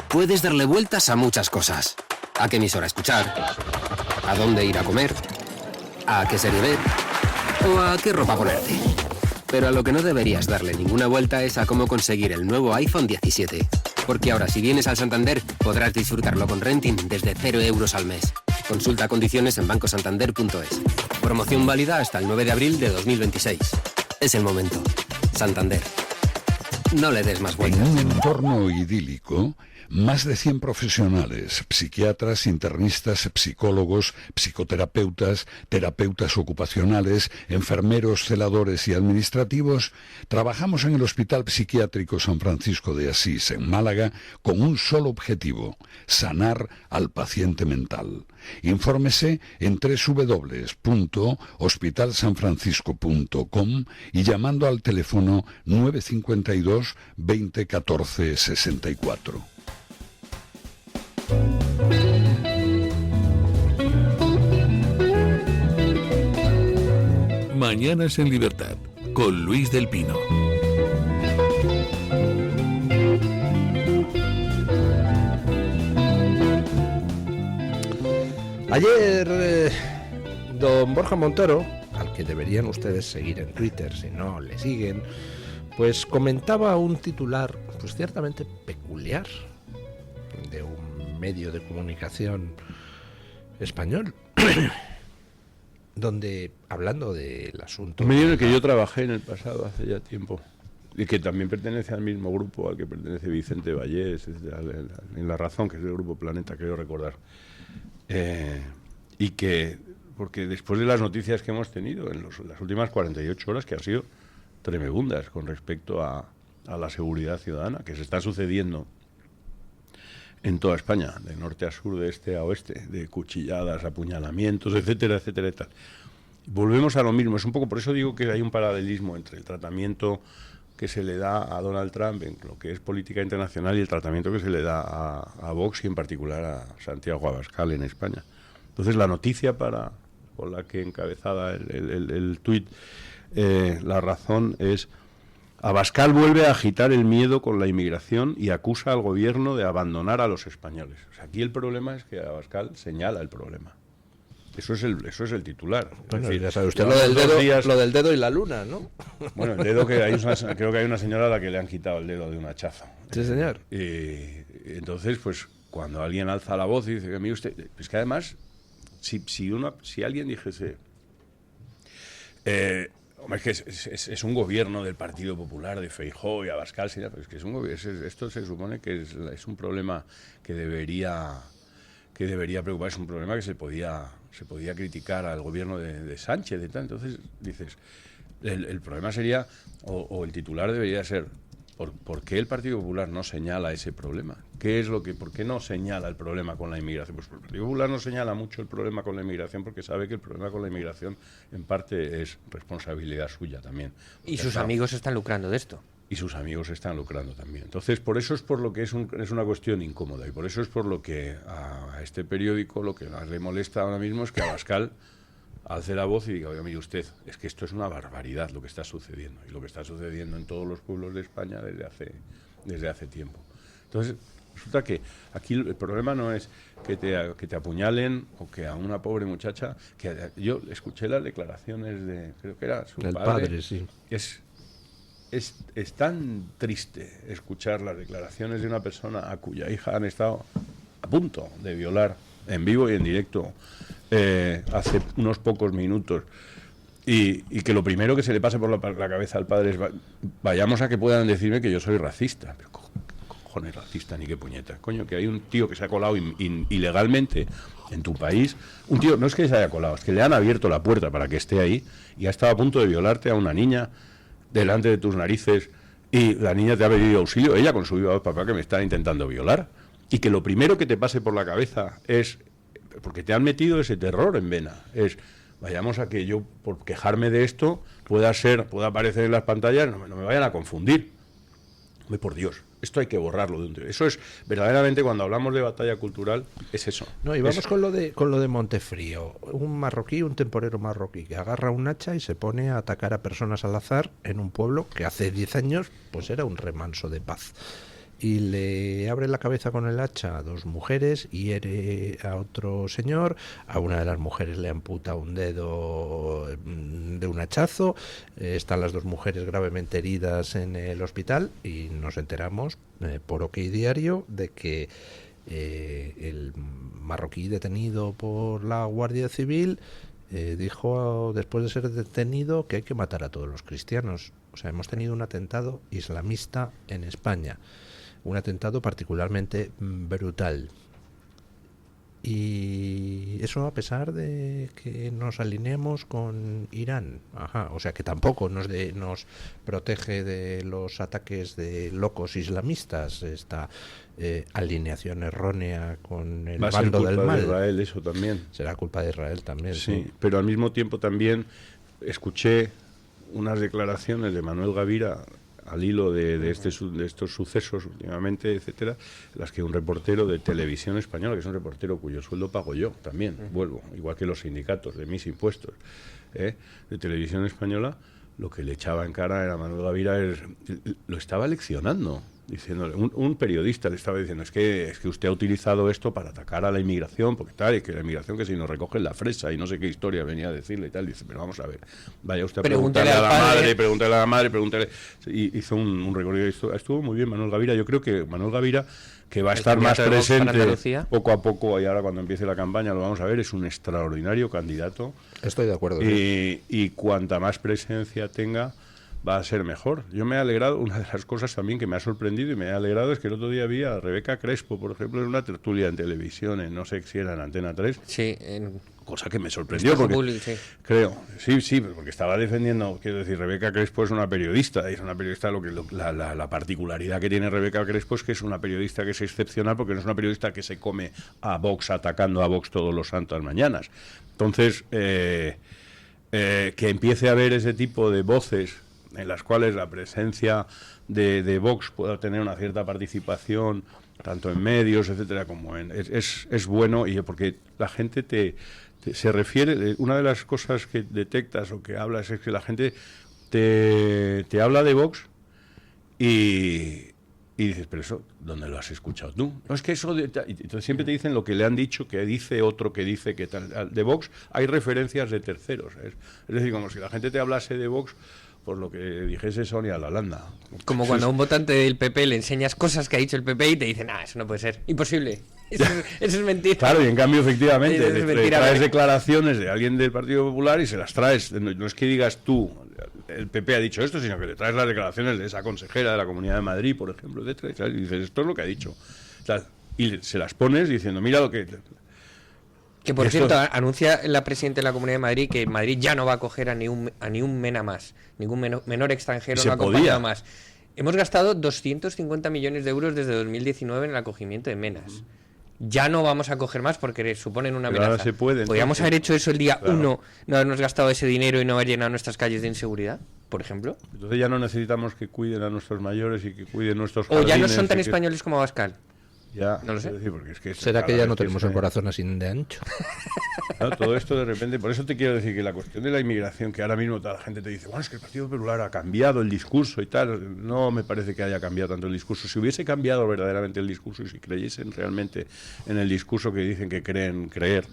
Puedes darle vueltas a muchas cosas. ¿A qué emisora escuchar? ¿A dónde ir a comer? ¿A qué serie ver? ¿O a qué ropa ponerte? Pero a lo que no deberías darle ninguna vuelta es a cómo conseguir el nuevo iPhone 17. Porque ahora si vienes al Santander podrás disfrutarlo con renting desde 0 euros al mes. Consulta condiciones en bancosantander.es. Promoción válida hasta el 9 de abril de 2026. Es el momento. Santander. No le des más vueltas. En un entorno idílico, más de 100 profesionales, psiquiatras, internistas, psicólogos, psicoterapeutas, terapeutas ocupacionales, enfermeros, celadores y administrativos, trabajamos en el Hospital Psiquiátrico San Francisco de Asís, en Málaga, con un solo objetivo: sanar al paciente mental. Infórmese en www.hospitalsanfrancisco.com y llamando al teléfono 952 20 14 64. Mañanas en Libertad, con Luis del Pino. Ayer, don Borja Montero, al que deberían ustedes seguir en Twitter si no le siguen, pues comentaba un titular pues ciertamente peculiar de un medio de comunicación español, donde, hablando del asunto... Un medio en el que yo trabajé en el pasado, hace ya tiempo, y que también pertenece al mismo grupo al que pertenece Vicente Vallés, en La Razón, que es el Grupo Planeta, creo recordar. Y que, porque después de las noticias que hemos tenido en las últimas 48 horas, que han sido tremebundas con respecto a la seguridad ciudadana, que se está sucediendo en toda España, de norte a sur, de este a oeste, de cuchilladas, apuñalamientos, etcétera, etcétera, y tal. Volvemos a lo mismo. Es un poco, por eso digo que hay un paralelismo entre el tratamiento que se le da a Donald Trump en lo que es política internacional y el tratamiento que se le da a Vox y en particular a Santiago Abascal en España. Entonces la noticia con la que encabezada el tuit La Razón es: Abascal vuelve a agitar el miedo con la inmigración y acusa al gobierno de abandonar a los españoles. O sea, aquí el problema es que Abascal señala el problema. Eso es el titular. Bueno, es decir, ya sabe usted lo del dedo y la luna, ¿no? Bueno, el dedo creo que hay una señora a la que le han quitado el dedo de un hachazo. Sí, señor. Y entonces, pues, cuando alguien alza la voz y dice, mire usted, es que además, si alguien dijese, hombre, es que es un gobierno del Partido Popular, de Feijóo y Abascal, pero es que esto se supone que es un problema que debería preocupar, es un problema que se podía criticar al gobierno de Sánchez y tal. Entonces dices, el problema sería, o el titular debería ser, ¿por qué el Partido Popular no señala ese problema? ¿Por qué no señala el problema con la inmigración? Pues el Partido Popular no señala mucho el problema con la inmigración porque sabe que el problema con la inmigración en parte es responsabilidad suya también. Y sus amigos están lucrando de esto. Y sus amigos están lucrando también. Entonces, por eso es por lo que es una cuestión incómoda y por eso es por lo que a este periódico lo que más le molesta ahora mismo es que Abascal alce la voz y diga, oiga, mire usted, es que esto es una barbaridad lo que está sucediendo y lo que está sucediendo en todos los pueblos de España desde hace tiempo. Entonces, resulta que aquí el problema no es que te apuñalen o que a una pobre muchacha, que yo escuché las declaraciones de, creo que era su padre, sí. Es tan triste escuchar las declaraciones de una persona a cuya hija han estado a punto de violar en vivo y en directo hace unos pocos minutos y que lo primero que se le pase por la cabeza al padre es vayamos a que puedan decirme que yo soy racista. Pero cojones racista ni qué puñeta. Coño, que hay un tío que se ha colado ilegalmente en tu país. Un tío, no es que se haya colado, es que le han abierto la puerta para que esté ahí y ha estado a punto de violarte a una niña delante de tus narices y la niña te ha pedido auxilio, ella con su viva voz, papá, que me está intentando violar, y que lo primero que te pase por la cabeza es, porque te han metido ese terror en vena, es, vayamos a que yo, por quejarme de esto, pueda aparecer en las pantallas, no me vayan a confundir. Hombre, por Dios, esto hay que borrarlo de un... Eso es, verdaderamente, cuando hablamos de batalla cultural, es eso. No, y vamos con lo de Montefrío. Un temporero marroquí, que agarra un hacha y se pone a atacar a personas al azar en un pueblo que hace 10 años pues era un remanso de paz. Y le abre la cabeza con el hacha a 2 mujeres, hiere a otro señor, a una de las mujeres le amputa un dedo de un hachazo, están las 2 mujeres gravemente heridas en el hospital y nos enteramos por OK Diario de que el marroquí detenido por la Guardia Civil dijo después de ser detenido que hay que matar a todos los cristianos. O sea, hemos tenido un atentado islamista en España. Un atentado particularmente brutal. Y eso a pesar de que nos alineemos con Irán. O sea que tampoco nos protege de los ataques de locos islamistas esta alineación errónea con el bando del mal. Va a ser culpa de Israel eso también. Será culpa de Israel también. Sí, pero al mismo tiempo también escuché unas declaraciones de Manuel Gavira al hilo de estos sucesos últimamente, etcétera, las que un reportero de Televisión Española, que es un reportero cuyo sueldo pago yo también, vuelvo, igual que los sindicatos de mis impuestos, de Televisión Española, lo que le echaba en cara era Manuel Gavira, lo estaba leccionando, diciéndole, un periodista le estaba diciendo, es que usted ha utilizado esto para atacar a la inmigración, porque tal, y que la inmigración que si nos recogen la fresa y no sé qué historia venía a decirle y tal, y dice, pero vamos a ver, vaya usted a preguntarle a la madre, pregúntale, y hizo un recorrido, estuvo muy bien Manuel Gavira. Yo creo que Manuel Gavira, que va a estar más presente poco a poco, y ahora cuando empiece la campaña lo vamos a ver, es un extraordinario candidato. Estoy de acuerdo. Y cuanta más presencia tenga, va a ser mejor. Yo me he alegrado, una de las cosas también que me ha sorprendido y me ha alegrado es que el otro día vi a Rebeca Crespo, por ejemplo, en una tertulia en televisión, no sé si era en Antena 3. Sí, cosa que me sorprendió porque creo, sí, porque estaba defendiendo, quiero decir, Rebeca Crespo es una periodista, la particularidad que tiene Rebeca Crespo es que es una periodista que es excepcional porque no es una periodista que se come a Vox atacando a Vox todos los santas mañanas. Entonces, que empiece a haber ese tipo de voces en las cuales la presencia de Vox pueda tener una cierta participación tanto en medios, etcétera, como es bueno, y porque la gente se refiere, una de las cosas que detectas o que hablas es que la gente te habla de Vox y dices, pero eso, ¿dónde lo has escuchado tú? No, es que eso... entonces siempre te dicen lo que le han dicho, que dice otro, que dice que tal. De Vox hay referencias de terceros. Es decir, como si la gente te hablase de Vox por lo que dijese Sonia Lalanda. Como cuando a un votante del PP le enseñas cosas que ha dicho el PP y te dicen, eso no puede ser, imposible. Eso es mentira. Claro, y en cambio, efectivamente, traes declaraciones de alguien del Partido Popular y se las traes. No es que digas tú, el PP ha dicho esto, sino que le traes las declaraciones de esa consejera de la Comunidad de Madrid, por ejemplo, etcétera, y dices, esto es lo que ha dicho. Y se las pones diciendo, mira lo que... Que por cierto, anuncia la presidenta de la Comunidad de Madrid que Madrid ya no va a acoger a ni un MENA más, ningún menor extranjero no acompañado más. Hemos gastado 250 millones de euros desde 2019 en el acogimiento de MENAs. Ya no vamos a acoger más porque suponen una amenaza. Ahora se puede, ¿Podríamos haber hecho eso el día 1, no habernos gastado ese dinero y no haber llenado nuestras calles de inseguridad, por ejemplo? Entonces ya no necesitamos que cuiden a nuestros mayores y que cuiden nuestros jardines. O ya no son tan que... españoles como Abascal. Ya, no lo sé. Decir, porque es que ¿Será que ya no tenemos el corazón así de ancho? No, todo esto de repente, por eso te quiero decir que la cuestión de la inmigración, que ahora mismo toda la gente te dice, bueno, es que el Partido Popular ha cambiado el discurso y tal, no me parece que haya cambiado tanto el discurso. Si hubiese cambiado verdaderamente el discurso y si creyesen realmente en el discurso que dicen que creen creer,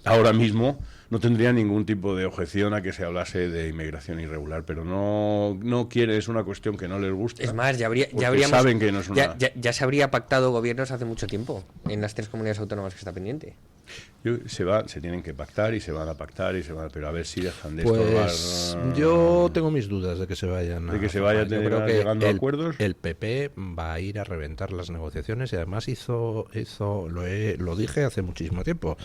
ahora mismo no tendría ningún tipo de objeción a que se hablase de inmigración irregular, pero no quiere, es una cuestión que no les gusta. Es más, ya saben que no es una... ya se habría pactado gobiernos hace mucho tiempo en las 3 comunidades autónomas que está pendiente. Se tienen que pactar y se van a pactar pero a ver si dejan de estorbar. Yo tengo mis dudas de que se vayan de que se vaya llegando a acuerdos. El PP va a ir a reventar las negociaciones y además lo dije hace muchísimo tiempo.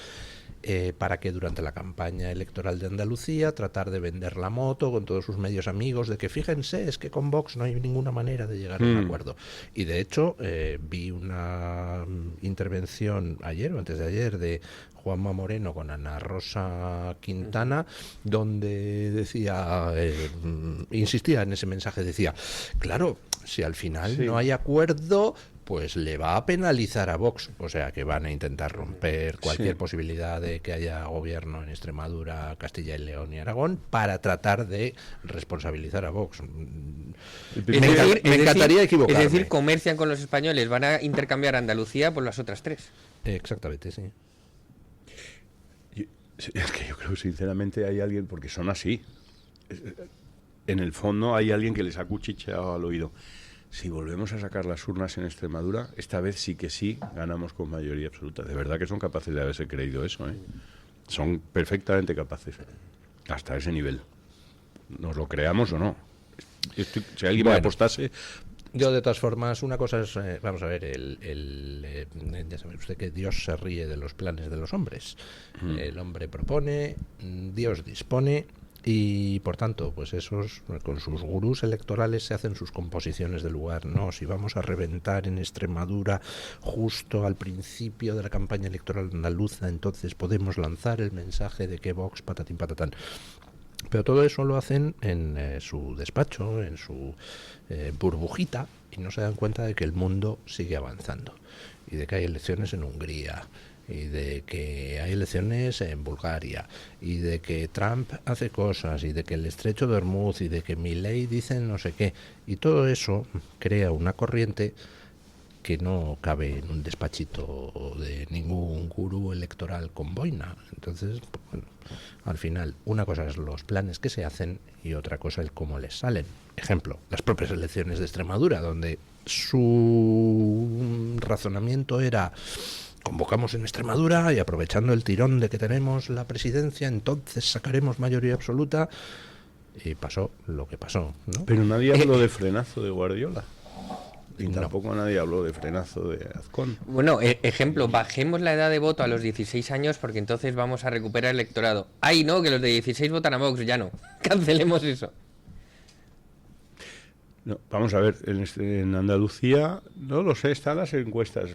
Para que durante la campaña electoral de Andalucía tratar de vender la moto con todos sus medios amigos de que fíjense, es que con Vox no hay ninguna manera de llegar a un acuerdo. Y de hecho vi una intervención ayer o antes de ayer de Juanma Moreno con Ana Rosa Quintana, donde decía, insistía en ese mensaje, decía, claro, si al final no hay acuerdo, pues le va a penalizar a Vox, o sea que van a intentar romper cualquier posibilidad de que haya gobierno en Extremadura, Castilla y León y Aragón para tratar de responsabilizar a Vox. Me encantaría equivocarme. Es decir, comercian con los españoles, van a intercambiar Andalucía por las otras 3. Exactamente, sí. Es que yo creo que sinceramente hay alguien, porque son así, en el fondo hay alguien que les ha cuchicheado al oído. Si volvemos a sacar las urnas en Extremadura, esta vez sí que sí ganamos con mayoría absoluta. De verdad que son capaces de haberse creído eso, ¿eh? Son perfectamente capaces, hasta ese nivel. Nos lo creamos o no. Si alguien me apostase... Yo, de todas formas, una cosa es, vamos a ver, ya sabe usted que Dios se ríe de los planes de los hombres. El hombre propone, Dios dispone... Y por tanto, pues esos con sus gurús electorales se hacen sus composiciones de lugar. No, si vamos a reventar en Extremadura justo al principio de la campaña electoral andaluza, entonces podemos lanzar el mensaje de que Vox patatín patatán. Pero todo eso lo hacen en su despacho, en su burbujita, y no se dan cuenta de que el mundo sigue avanzando y de que hay elecciones en Hungría, y de que hay elecciones en Bulgaria, y de que Trump hace cosas, y de que el estrecho de Hormuz, y de que Milei dice no sé qué, y todo eso crea una corriente que no cabe en un despachito de ningún gurú electoral con boina. Entonces, bueno, al final, una cosa es los planes que se hacen y otra cosa es cómo les salen. Ejemplo, las propias elecciones de Extremadura, donde su razonamiento era: convocamos en Extremadura y aprovechando el tirón de que tenemos la presidencia, entonces sacaremos mayoría absoluta. Y pasó lo que pasó, ¿no? Pero nadie habló de frenazo de Guardiola. Y tampoco nadie habló de frenazo de Azcón. Bueno, ejemplo, bajemos la edad de voto a los 16 años porque entonces vamos a recuperar el electorado. ¡Ay, no! Que los de 16 votan a Vox, ya no. Cancelemos eso. No, vamos a ver, en Andalucía, no lo sé, están las encuestas.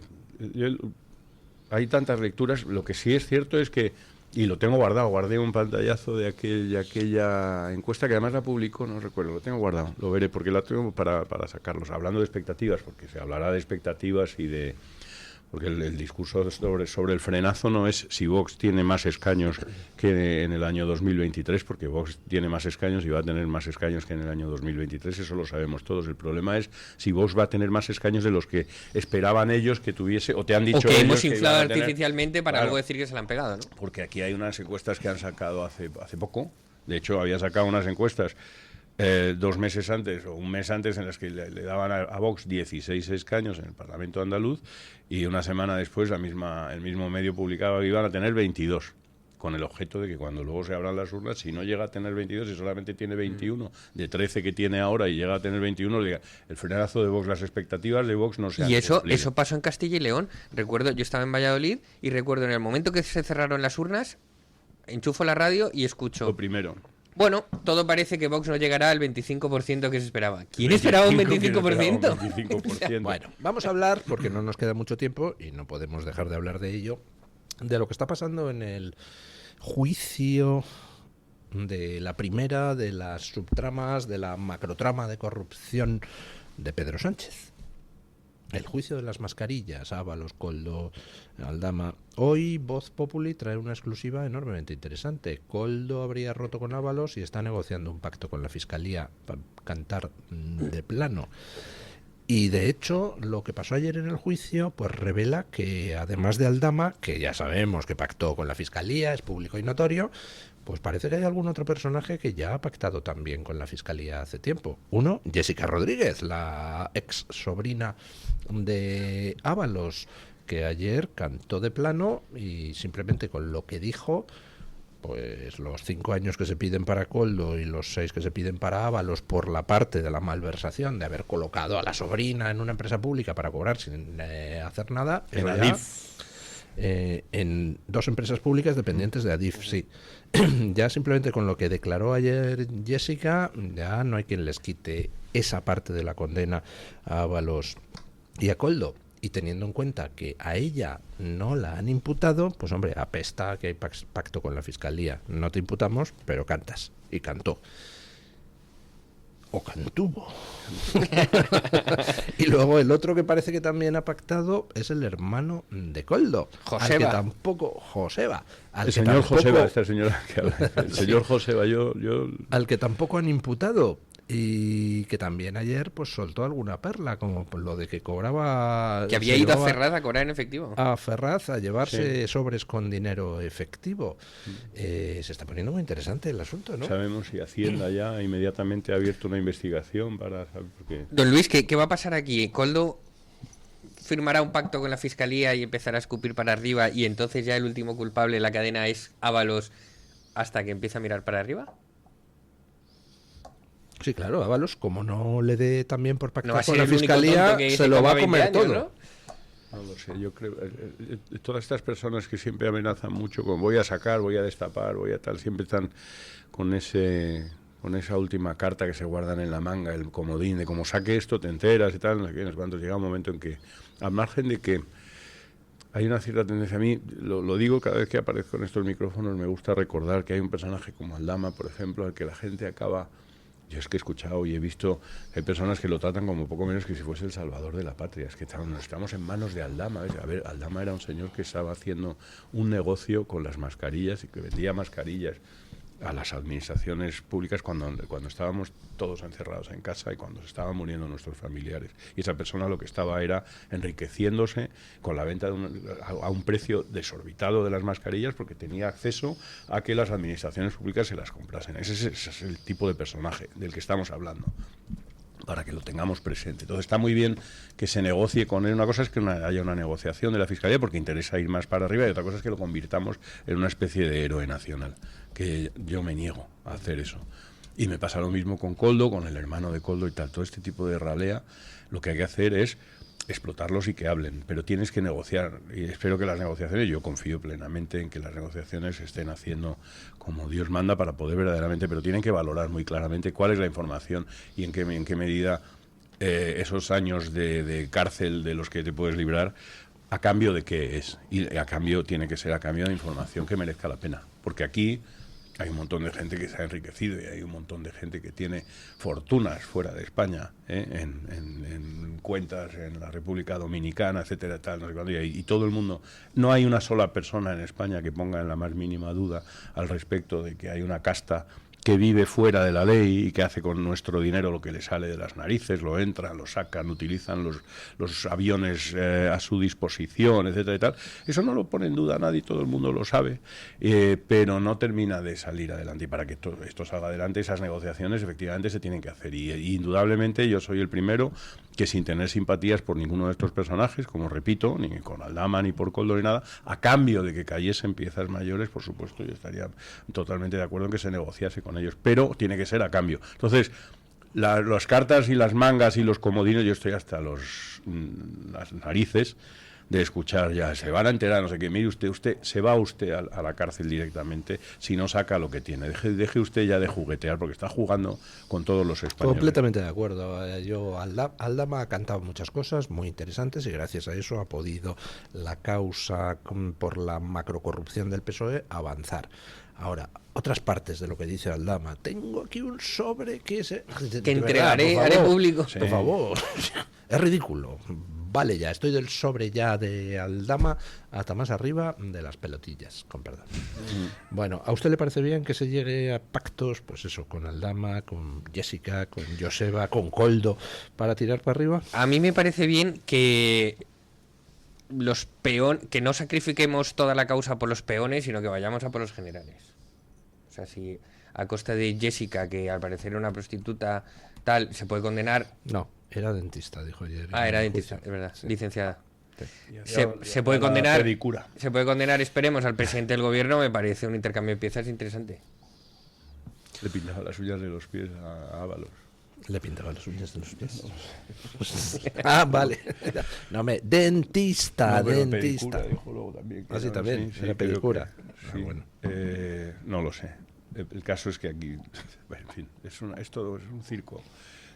Hay tantas lecturas, lo que sí es cierto es que, y lo tengo guardado, guardé un pantallazo de aquella encuesta que además la publicó, no recuerdo, lo tengo guardado, lo veré porque la tengo para sacarlos, hablando de expectativas, porque se hablará de expectativas y de... Porque el discurso sobre el frenazo no es si Vox tiene más escaños que en el año 2023, porque Vox tiene más escaños y va a tener más escaños que en el año 2023, eso lo sabemos todos. El problema es si Vox va a tener más escaños de los que esperaban ellos que tuviese, o te han dicho o que ellos hemos inflado que artificialmente para luego decir que se la han pegado, ¿no? Porque aquí hay unas encuestas que han sacado hace poco, de hecho había sacado unas encuestas 2 meses antes o un mes antes en las que le daban a Vox 16 escaños en el Parlamento andaluz y una semana después el mismo medio publicaba que iban a tener 22. con el objeto de que cuando luego se abran las urnas, si no llega a tener 22 y solamente tiene 21, de 13 que tiene ahora y llega a tener 21, diga, el frenazo de Vox, las expectativas de Vox no se han Y eso cumplido. pasó en Castilla y León. Recuerdo, yo estaba en Valladolid y recuerdo en el momento que se cerraron las urnas, enchufo la radio y escucho... Lo primero. Bueno, todo parece que Vox no llegará al 25% que se esperaba. ¿Quién esperaba un 25%? 25%. Bueno, vamos a hablar, porque no nos queda mucho tiempo y no podemos dejar de hablar de ello, de lo que está pasando en el juicio de la primera de las subtramas de la macrotrama de corrupción de Pedro Sánchez. El juicio de las mascarillas, Ábalos, Koldo, Aldama. Hoy Voz Populi trae una exclusiva enormemente interesante. Koldo habría roto con Ábalos y está negociando un pacto con la Fiscalía para cantar de plano. Y de hecho, lo que pasó ayer en el juicio pues revela que además de Aldama, que ya sabemos que pactó con la Fiscalía, es público y notorio, pues parece que hay algún otro personaje que ya ha pactado también con la Fiscalía hace tiempo. Uno, Jessica Rodríguez, la ex sobrina de Ábalos, que ayer cantó de plano y simplemente con lo que dijo, pues los 5 años que se piden para Koldo y los 6 que se piden para Ábalos por la parte de la malversación de haber colocado a la sobrina en una empresa pública para cobrar sin hacer nada. En ya, Adif. En 2 empresas públicas dependientes de Adif, sí. Ya simplemente con lo que declaró ayer Jessica, ya no hay quien les quite esa parte de la condena a Ábalos y a Koldo. Y teniendo en cuenta que a ella no la han imputado, pues hombre, apesta que hay pacto con la Fiscalía. No te imputamos, pero cantas. Y cantó. O cantuvo. Y luego el otro que parece que también ha pactado es el hermano de Koldo. Joseba. Al que tampoco... Joseba. El señor Joseba, esta señora que habla. El señor Joseba, yo... Al que tampoco han imputado. Y que también ayer pues soltó alguna perla, como lo de que cobraba... Que había ido a Ferraz a cobrar en efectivo. A Ferraz a llevarse sobres con dinero efectivo. Se está poniendo muy interesante el asunto, ¿no? Sabemos si Hacienda ya inmediatamente ha abierto una investigación para saber por qué. Don Luis, ¿qué va a pasar aquí? ¿Koldo firmará un pacto con la Fiscalía y empezará a escupir para arriba y entonces ya el último culpable en la cadena es Ábalos hasta que empieza a mirar para arriba? Sí, claro, Ábalos, como no le dé también por pactar No va a con ser la el único Fiscalía, tonto que se lo va a 20 comer años, todo. ¿no? No lo sé, yo creo... todas estas personas que siempre amenazan mucho con voy a sacar, voy a destapar, voy a tal, siempre están con esa última carta que se guardan en la manga, el comodín de como saque esto, te enteras y tal, no sé qué, no sé cuánto. Llega un momento en que, al margen de que hay una cierta tendencia, a mí, lo digo cada vez que aparezco en estos micrófonos, me gusta recordar que hay un personaje como Aldama, por ejemplo, al que la gente acaba... Yo es que he escuchado y he visto que hay personas que lo tratan como poco menos que si fuese el salvador de la patria. Es que estamos en manos de Aldama. ¿Ves? A ver, Aldama era un señor que estaba haciendo un negocio con las mascarillas y que vendía mascarillas a las administraciones públicas cuando estábamos todos encerrados en casa y cuando se estaban muriendo nuestros familiares. Y esa persona lo que estaba era enriqueciéndose con la venta a un precio desorbitado de las mascarillas porque tenía acceso a que las administraciones públicas se las comprasen. Ese es el tipo de personaje del que estamos hablando, para que lo tengamos presente. Entonces está muy bien que se negocie con él. Una cosa es que haya una negociación de la Fiscalía porque interesa ir más para arriba y otra cosa es que lo convirtamos en una especie de héroe nacional, que yo me niego a hacer eso. Y me pasa lo mismo con Koldo, con el hermano de Koldo y tal. Todo este tipo de ralea, lo que hay que hacer es explotarlos y que hablen, pero tienes que negociar y espero que las negociaciones, yo confío plenamente en que las negociaciones se estén haciendo como Dios manda para poder verdaderamente, pero tienen que valorar muy claramente cuál es la información y en qué medida esos años de cárcel de los que te puedes librar, a cambio de qué es, y a cambio tiene que ser a cambio de información que merezca la pena, porque aquí hay un montón de gente que se ha enriquecido y hay un montón de gente que tiene fortunas fuera de España, en cuentas en la República Dominicana, etcétera, tal, no sé cuándo, y todo el mundo. No hay una sola persona en España que ponga en la más mínima duda al respecto de que hay una casta que vive fuera de la ley y que hace con nuestro dinero lo que le sale de las narices, lo entran, lo sacan, utilizan los aviones a su disposición, etcétera y tal. Eso no lo pone en duda nadie, todo el mundo lo sabe, pero no termina de salir adelante. Y para que esto salga adelante, esas negociaciones efectivamente se tienen que hacer. Y indudablemente yo soy el primero que sin tener simpatías por ninguno de estos personajes, como repito, ni con Aldama, ni por Koldo, ni nada, a cambio de que cayesen piezas mayores, por supuesto, yo estaría totalmente de acuerdo en que se negociase con ellos, pero tiene que ser a cambio. Entonces, las cartas y las mangas y los comodines, yo estoy hasta las narices de escuchar ya, se van a enterar, no sé qué, mire usted se va usted a la cárcel directamente si no saca lo que tiene, deje usted ya de juguetear, porque está jugando con todos los españoles. Completamente de acuerdo. Aldama ha cantado muchas cosas muy interesantes y gracias a eso ha podido la causa por la macrocorrupción del PSOE avanzar. Ahora, otras partes de lo que dice Aldama. Tengo aquí un sobre que entregaré, haré público. Por favor, es ridículo. Vale, ya estoy del sobre ya de Aldama hasta más arriba de las pelotillas, con perdón. Bueno, ¿a usted le parece bien que se llegue a pactos, pues eso, con Aldama, con Jessica, con Joseba, con Koldo, para tirar para arriba? A mí me parece bien que que no sacrifiquemos toda la causa por los peones, sino que vayamos a por los generales. O sea, si a costa de Jessica, que al parecer era una prostituta tal, se puede condenar... No, era dentista, dijo ayer. Era dentista, es verdad, sí. Licenciada. Sí. Se puede condenar, esperemos, al presidente del gobierno, me parece un intercambio de piezas interesante. Le pintaba las uñas de los pies a Ábalos. ¿Le pintaba las uñas de los pies? Vale. No, dentista. Pedicura, dijo luego también. Sí, también, era pedicura. Sí. Bueno. No lo sé. El caso es que aquí, en fin, esto es un circo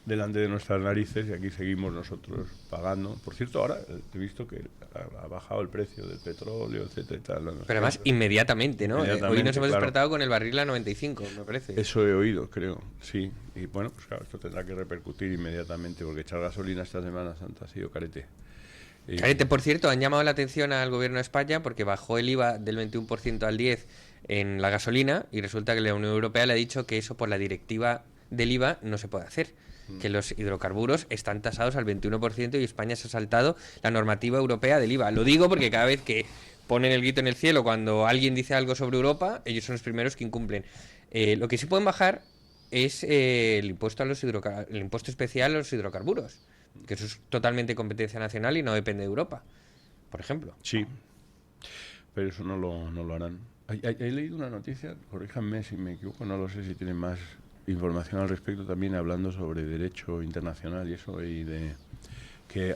delante de nuestras narices y aquí seguimos nosotros pagando. Por cierto, ahora he visto que ha bajado el precio del petróleo, etcétera y tal. Pero además inmediatamente, ¿no? Hoy nos hemos despertado con el barril a 95, me parece. Eso he oído, creo, sí. Y bueno, pues claro, esto tendrá que repercutir inmediatamente porque echar gasolina esta Semana Santa ha sido carete. Carete, por cierto, han llamado la atención al gobierno de España porque bajó el IVA del 21% al 10% en la gasolina y resulta que la Unión Europea le ha dicho que eso por la directiva del IVA no se puede hacer. Que los hidrocarburos están tasados al 21% y España se ha saltado la normativa europea del IVA. Lo digo porque cada vez que ponen el grito en el cielo cuando alguien dice algo sobre Europa, ellos son los primeros que incumplen. Lo que sí pueden bajar es el impuesto el impuesto especial a los hidrocarburos, que eso es totalmente competencia nacional y no depende de Europa, por ejemplo. Sí, pero eso no lo harán. He leído una noticia, corríjanme si me equivoco, no lo sé si tienen más información al respecto, también hablando sobre derecho internacional y eso, y de que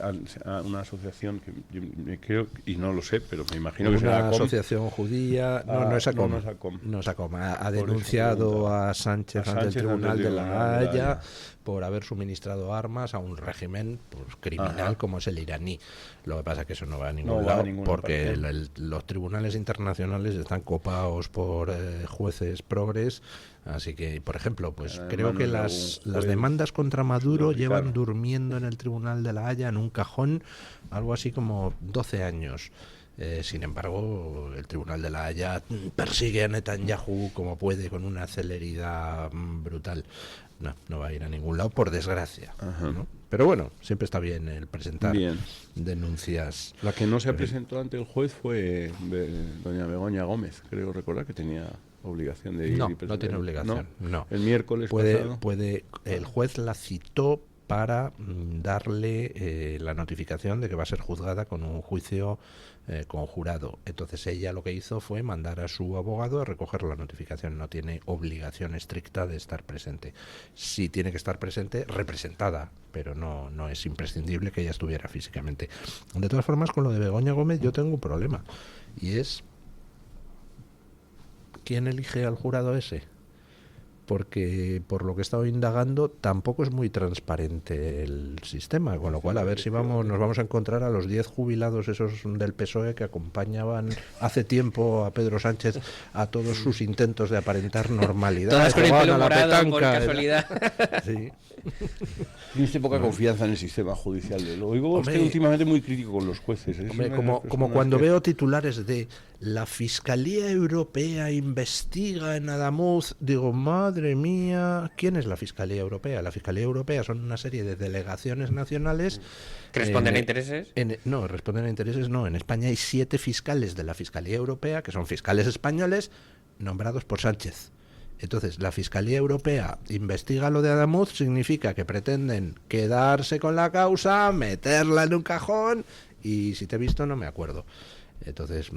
una asociación que yo creo, y no lo sé, pero me imagino que será una asociación judía, no es ACOM, ha denunciado a Sánchez ante el Tribunal de la Haya por haber suministrado armas a un régimen criminal como es el iraní. Lo que pasa es que eso no va a ningún lado porque los tribunales internacionales están copados por jueces progres. Así que, por ejemplo, pues creo que las demandas contra Maduro llevan durmiendo en el Tribunal de la Haya en un cajón algo así como 12 años. Sin embargo, el Tribunal de la Haya persigue a Netanyahu como puede con una celeridad brutal. No va a ir a ningún lado, por desgracia, ¿no? Pero bueno, siempre está bien el presentar denuncias. La que no se presentó ante el juez fue doña Begoña Gómez, creo recordar que tenía obligación de ir. No tiene obligación. No. El miércoles el juez la citó para darle la notificación de que va a ser juzgada con un juicio conjurado. Entonces ella lo que hizo fue mandar a su abogado a recoger la notificación. No tiene obligación estricta de estar presente. Sí tiene que estar presente representada, pero no es imprescindible que ella estuviera físicamente. De todas formas, con lo de Begoña Gómez yo tengo un problema, y es ¿quién elige al jurado ese? Porque por lo que he estado indagando tampoco es muy transparente el sistema, con lo cual a ver si nos vamos a encontrar a los 10 jubilados esos del PSOE que acompañaban hace tiempo a Pedro Sánchez a todos sus intentos de aparentar normalidad. Todas con el pelo morado por casualidad. Sí. Tiene usted poca confianza en el sistema judicial. Lo oigo usted últimamente muy crítico con los jueces. Hombre, como cuando veo titulares de la Fiscalía Europea investiga en Adamuz, digo, madre mía, ¿quién es la Fiscalía Europea? La Fiscalía Europea son una serie de delegaciones nacionales ¿que responden a intereses? No, responden a intereses no. En España hay 7 fiscales de la Fiscalía Europea, que son fiscales españoles, nombrados por Sánchez. Entonces, la Fiscalía Europea investiga lo de Adamuz, significa que pretenden quedarse con la causa, meterla en un cajón, y si te he visto no me acuerdo. Entonces,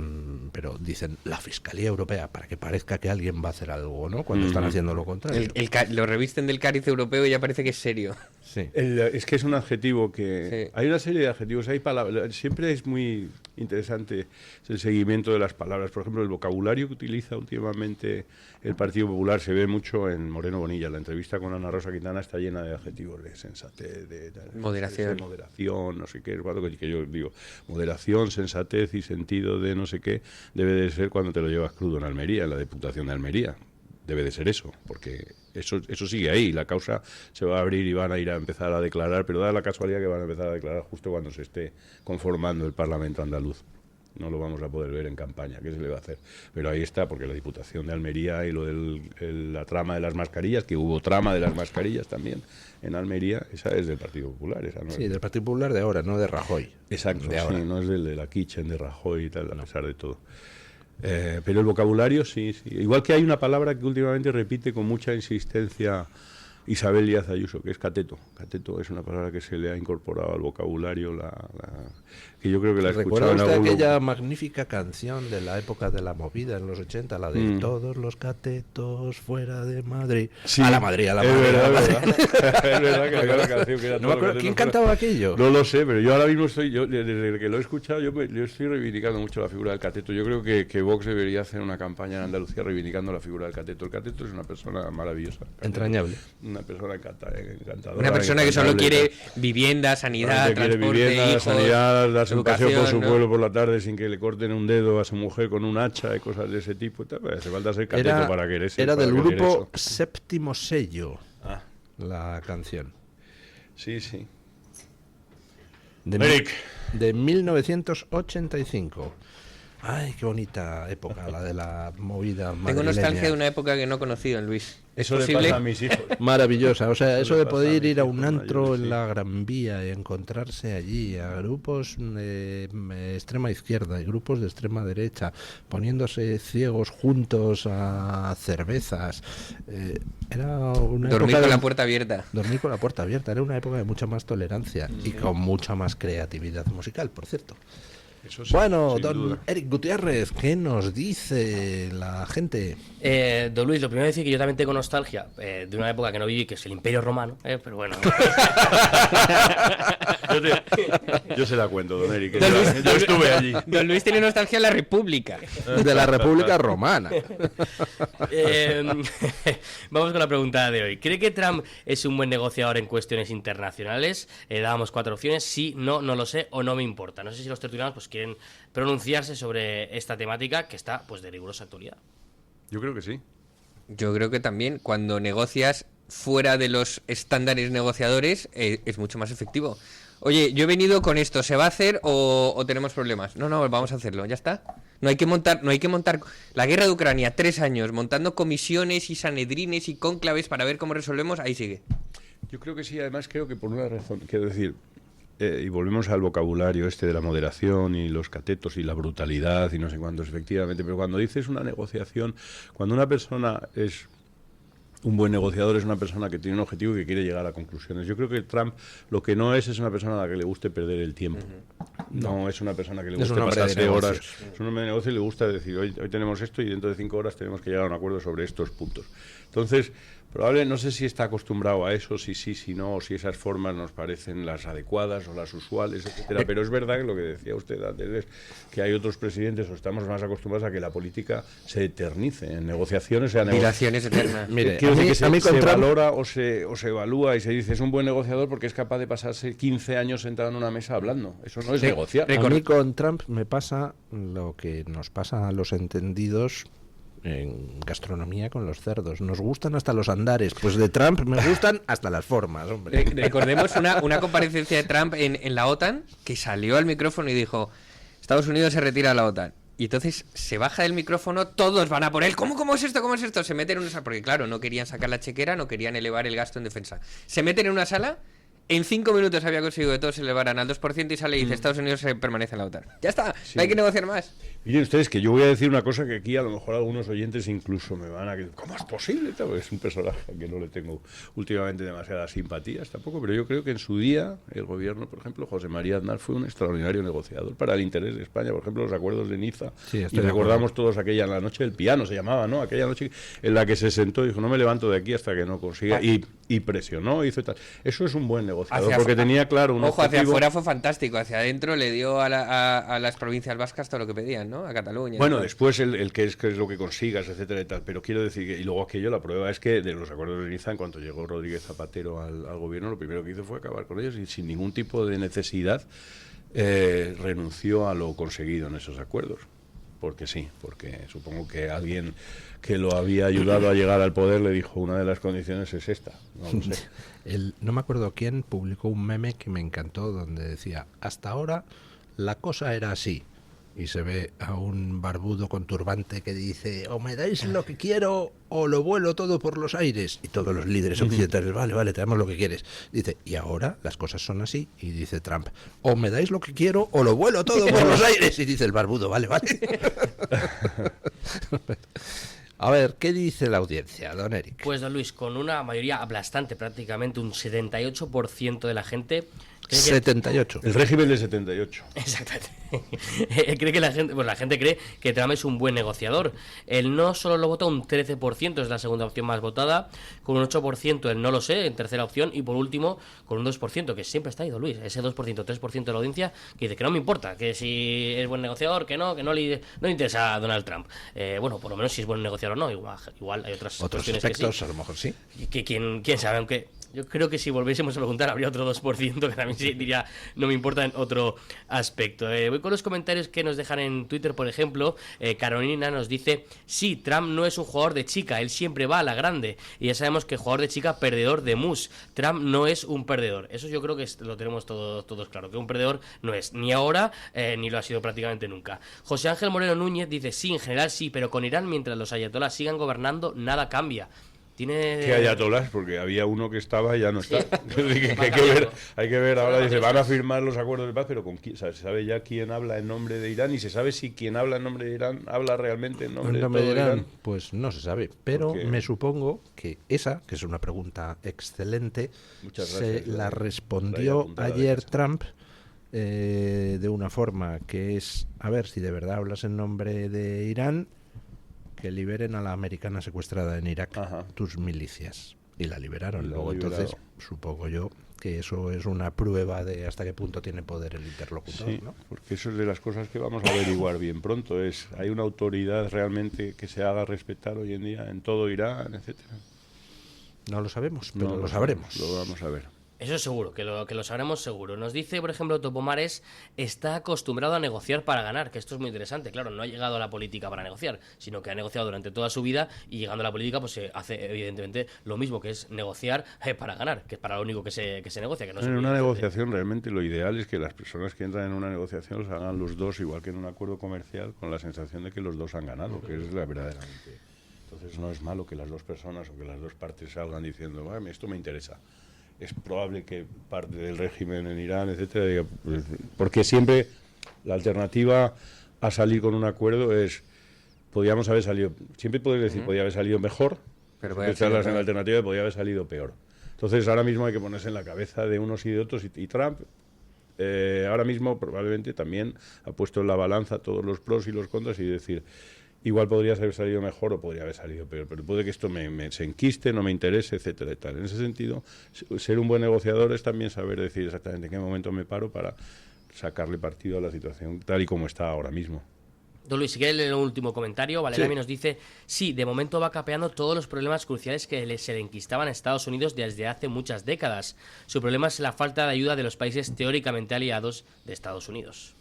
pero dicen la Fiscalía Europea para que parezca que alguien va a hacer algo, ¿no? Cuando están haciendo lo contrario. Lo revisten del cariz europeo y ya parece que es serio. Sí. Es que es un adjetivo que... Sí. Hay una serie de adjetivos, hay palabras... Siempre es muy interesante el seguimiento de las palabras. Por ejemplo, el vocabulario que utiliza últimamente el Partido Popular se ve mucho en Moreno Bonilla. La entrevista con Ana Rosa Quintana está llena de adjetivos de sensatez, de Moderación. moderación, no sé qué. Es cuando que yo digo, moderación, sensatez y sentido de no sé qué debe de ser cuando te lo llevas crudo en Almería, en la Diputación de Almería. Debe de ser eso, porque eso sigue ahí. La causa se va a abrir y van a ir a empezar a declarar, pero da la casualidad que van a empezar a declarar justo cuando se esté conformando el Parlamento andaluz. No lo vamos a poder ver en campaña, ¿qué se le va a hacer? Pero ahí está, porque la Diputación de Almería y lo de la trama de las mascarillas, que hubo trama de las mascarillas también en Almería, esa es del Partido Popular. Esa no Sí, es del Partido Popular de ahora, no de Rajoy. Exacto, de ahora. sí, no es del de la Kitchen de Rajoy y tal, a pesar de todo. Pero el vocabulario sí. Igual que hay una palabra que últimamente repite con mucha insistencia Isabel Díaz Ayuso, que es cateto. Cateto es una palabra que se le ha incorporado al vocabulario, que yo creo que la he escuchado ¿Recuerda en usted algún aquella magnífica canción de la época de la movida en los 80, la de todos los catetos fuera de Madrid? Sí, A la Madrid, a la es Madrid. verdad, a la Madrid. es verdad que había una canción que era No me acuerdo, ¿quién cantaba aquello? No lo sé, pero yo ahora mismo desde que lo he escuchado, yo estoy reivindicando mucho la figura del cateto. Yo creo que Vox debería hacer una campaña en Andalucía reivindicando la figura del cateto. El cateto es una persona maravillosa. Cateto, entrañable. Una persona encantadora. Una persona que solo quiere vivienda, sanidad, quiere transporte, vivienda, hijos, sanidad, darse un paseo por su ¿no? pueblo por la tarde sin que le corten un dedo a su mujer con un hacha y cosas de ese tipo. Hace falta ser cateto para querer eso. Era del grupo Séptimo Sello, la canción. Sí, sí. De 1985. Ay, qué bonita época, la de la movida madrileña. Tengo nostalgia de una época que no he conocido en Luis. Eso le pasa a mis hijos. Maravillosa, o sea, eso de poder ir a un antro mayores, en sí. la Gran Vía y encontrarse allí a grupos de extrema izquierda y grupos de extrema derecha, poniéndose ciegos juntos a cervezas. Era una Dormir época con la puerta abierta. Dormir con la puerta abierta, era una época de mucha más tolerancia y con mucha más creatividad musical, por cierto. Eso sí, Bueno, sin don duda. Eric Gutiérrez, ¿qué nos dice la gente? Don Luis, lo primero es decir que yo también tengo nostalgia de una época que no viví, que es el Imperio Romano, pero bueno. Yo se la cuento, don Eric. Yo estuve allí. Don Luis tiene nostalgia de la República. De la República Romana. Vamos con la pregunta de hoy. ¿Cree que Trump es un buen negociador en cuestiones internacionales? Dábamos 4 opciones: sí, no, no lo sé o no me importa. No sé si los tertulianos pues quieren pronunciarse sobre esta temática que está pues de rigurosa actualidad. Yo creo que sí. Yo creo que también cuando negocias fuera de los estándares negociadores es mucho más efectivo. Oye, yo he venido con esto, ¿se va a hacer o tenemos problemas? No, vamos a hacerlo, ya está. No hay que montar la guerra de Ucrania, 3 años, montando comisiones y sanedrines y cónclaves para ver cómo resolvemos, ahí sigue. Yo creo que sí, además creo que por una razón, quiero decir, y volvemos al vocabulario este de la moderación y los catetos y la brutalidad y no sé cuántos, efectivamente, pero cuando dices una negociación, cuando una persona es un buen negociador, es una persona que tiene un objetivo y que quiere llegar a conclusiones. Yo creo que Trump lo que no es una persona a la que le guste perder el tiempo. No es una persona que le guste pasarse horas. Es un hombre de negocio y le gusta decir, hoy tenemos esto y dentro de 5 horas tenemos que llegar a un acuerdo sobre estos puntos. Entonces, no sé si está acostumbrado a eso, si sí, si no, o si esas formas nos parecen las adecuadas o las usuales, etcétera. Pero es verdad que lo que decía usted antes es que hay otros presidentes o estamos más acostumbrados a que la política se eternice en negociaciones. Dilaciones eternas. Mire, quiero decir que se Trump valora o se evalúa y se dice es un buen negociador porque es capaz de pasarse 15 años sentado en una mesa hablando. Eso no es negociar. A mí con Trump me pasa lo que nos pasa a los entendidos en gastronomía con los cerdos. Nos gustan hasta los andares. Pues de Trump me gustan hasta las formas, hombre. Recordemos una comparecencia de Trump en la OTAN, que salió al micrófono y dijo: Estados Unidos se retira de la OTAN. Y entonces se baja del micrófono, todos van a por él. ¿Cómo es esto? ¿Cómo es esto? Se meten en una sala, porque claro, no querían sacar la chequera, no querían elevar el gasto en defensa. Se meten en una sala, En 5 minutos había conseguido que todos se elevaran al 2% y sale y dice Estados Unidos permanece en la OTAN. Ya está, no hay que negociar más. Miren ustedes que yo voy a decir una cosa que aquí a lo mejor algunos oyentes incluso me van a... ¿Cómo es posible? Es un personaje que no le tengo últimamente demasiadas simpatías tampoco, pero yo creo que en su día el gobierno, por ejemplo, José María Aznar fue un extraordinario negociador para el interés de España. Por ejemplo, los acuerdos de Niza. Sí, y recordamos todos aquella, la noche del piano se llamaba, ¿no? Aquella noche en la que se sentó y dijo, no me levanto de aquí hasta que no consiga. Y presionó, hizo tal. Eso es un buen negociador, porque tenía claro un objetivo. Hacia afuera fue fantástico, hacia adentro le dio a las provincias vascas todo lo que pedían, ¿no? A Cataluña. Bueno, después el que es lo que consigas, etcétera y tal. Pero quiero decir que, y luego aquello, la prueba es que de los acuerdos de Niza, en cuanto llegó Rodríguez Zapatero al gobierno, lo primero que hizo fue acabar con ellos y sin ningún tipo de necesidad renunció a lo conseguido en esos acuerdos. Porque sí, porque supongo que alguien que lo había ayudado a llegar al poder le dijo, una de las condiciones es esta, no lo sé. No me acuerdo quién publicó un meme que me encantó donde decía, hasta ahora la cosa era así. Y se ve a un barbudo con turbante que dice, o me dais lo que quiero o lo vuelo todo por los aires. Y todos los líderes occidentales, vale, te damos lo que quieres. Dice, y ahora las cosas son así. Y dice Trump, o me dais lo que quiero o lo vuelo todo por los aires. Y dice el barbudo, vale. A ver, ¿qué dice la audiencia, don Eric? Pues, don Luis, con una mayoría aplastante, prácticamente un 78% de la gente... 78. El régimen de 78. Exactamente. Cree que la gente cree que Trump es un buen negociador. El no solo lo vota un 13%, es la segunda opción más votada, con un 8% el no lo sé, en tercera opción, y por último, con un 2%, que siempre está ahí, don Luis, ese 2%, 3% de la audiencia, que dice que no me importa, que si es buen negociador, que no le interesa a Donald Trump. Bueno, por lo menos si es buen negociador o no, igual hay otros aspectos que sí. A lo mejor sí. Que quién sabe, aunque... Yo creo que si volviésemos a preguntar habría otro 2% que también sí diría no me importa en otro aspecto. Voy con los comentarios que nos dejan en Twitter, por ejemplo. Carolina nos dice, sí, Trump no es un jugador de chica, él siempre va a la grande. Y ya sabemos que jugador de chica, perdedor de mus. Trump no es un perdedor. Eso yo creo que lo tenemos todos claro, que un perdedor no es, ni ahora, ni lo ha sido prácticamente nunca. José Ángel Moreno Núñez dice, sí, en general sí, pero con Irán, mientras los ayatolás sigan gobernando, nada cambia. ¿Qué ayatolás? Porque había uno que estaba y ya no está. hay que ver ahora, dice, van a firmar los acuerdos de paz, pero ¿con quién? ¿Se sabe ya quién habla en nombre de Irán? ¿Y se sabe si quien habla en nombre de Irán habla realmente en nombre de todo Irán? Pues no se sabe, pero me supongo que esa, que es una pregunta excelente, se la respondió ayer Trump de una forma que es, a ver, si de verdad hablas en nombre de Irán, que liberen a la americana secuestrada en Irak, tus milicias. Y la liberaron. Luego, entonces, supongo yo que eso es una prueba de hasta qué punto tiene poder el interlocutor, sí, ¿no? Porque eso es de las cosas que vamos a averiguar bien pronto. ¿Hay una autoridad realmente que se haga respetar hoy en día en todo Irán, etcétera? No lo sabemos, pero lo sabremos. Lo vamos a ver. Eso es seguro, que lo sabremos seguro. Nos dice, por ejemplo, Topomares, está acostumbrado a negociar para ganar, que esto es muy interesante. Claro, no ha llegado a la política para negociar, sino que ha negociado durante toda su vida y llegando a la política pues se hace evidentemente lo mismo, que es negociar para ganar, que es para lo único que se negocia. Que no en una negociación realmente lo ideal es que las personas que entran en una negociación los hagan los dos, igual que en un acuerdo comercial, con la sensación de que los dos han ganado, que es la verdaderamente. Entonces no es malo que las dos personas o que las dos partes salgan diciendo, esto me interesa. Es probable que parte del régimen en Irán, etcétera, diga, porque siempre la alternativa a salir con un acuerdo es, podíamos haber salido, siempre puedes decir, podía haber salido mejor, pero esta es la alternativa de podía haber salido peor. Entonces ahora mismo hay que ponerse en la cabeza de unos y de otros, y Trump ahora mismo probablemente también ha puesto en la balanza todos los pros y los contras y decir, igual podría haber salido mejor o podría haber salido peor, pero puede que esto se enquiste, no me interese, etcétera y tal. En ese sentido, ser un buen negociador es también saber decir exactamente en qué momento me paro para sacarle partido a la situación tal y como está ahora mismo. Don Luis, si quiere leer el último comentario, Valeria nos dice, sí, de momento va capeando todos los problemas cruciales que se le enquistaban a Estados Unidos desde hace muchas décadas. Su problema es la falta de ayuda de los países teóricamente aliados de Estados Unidos.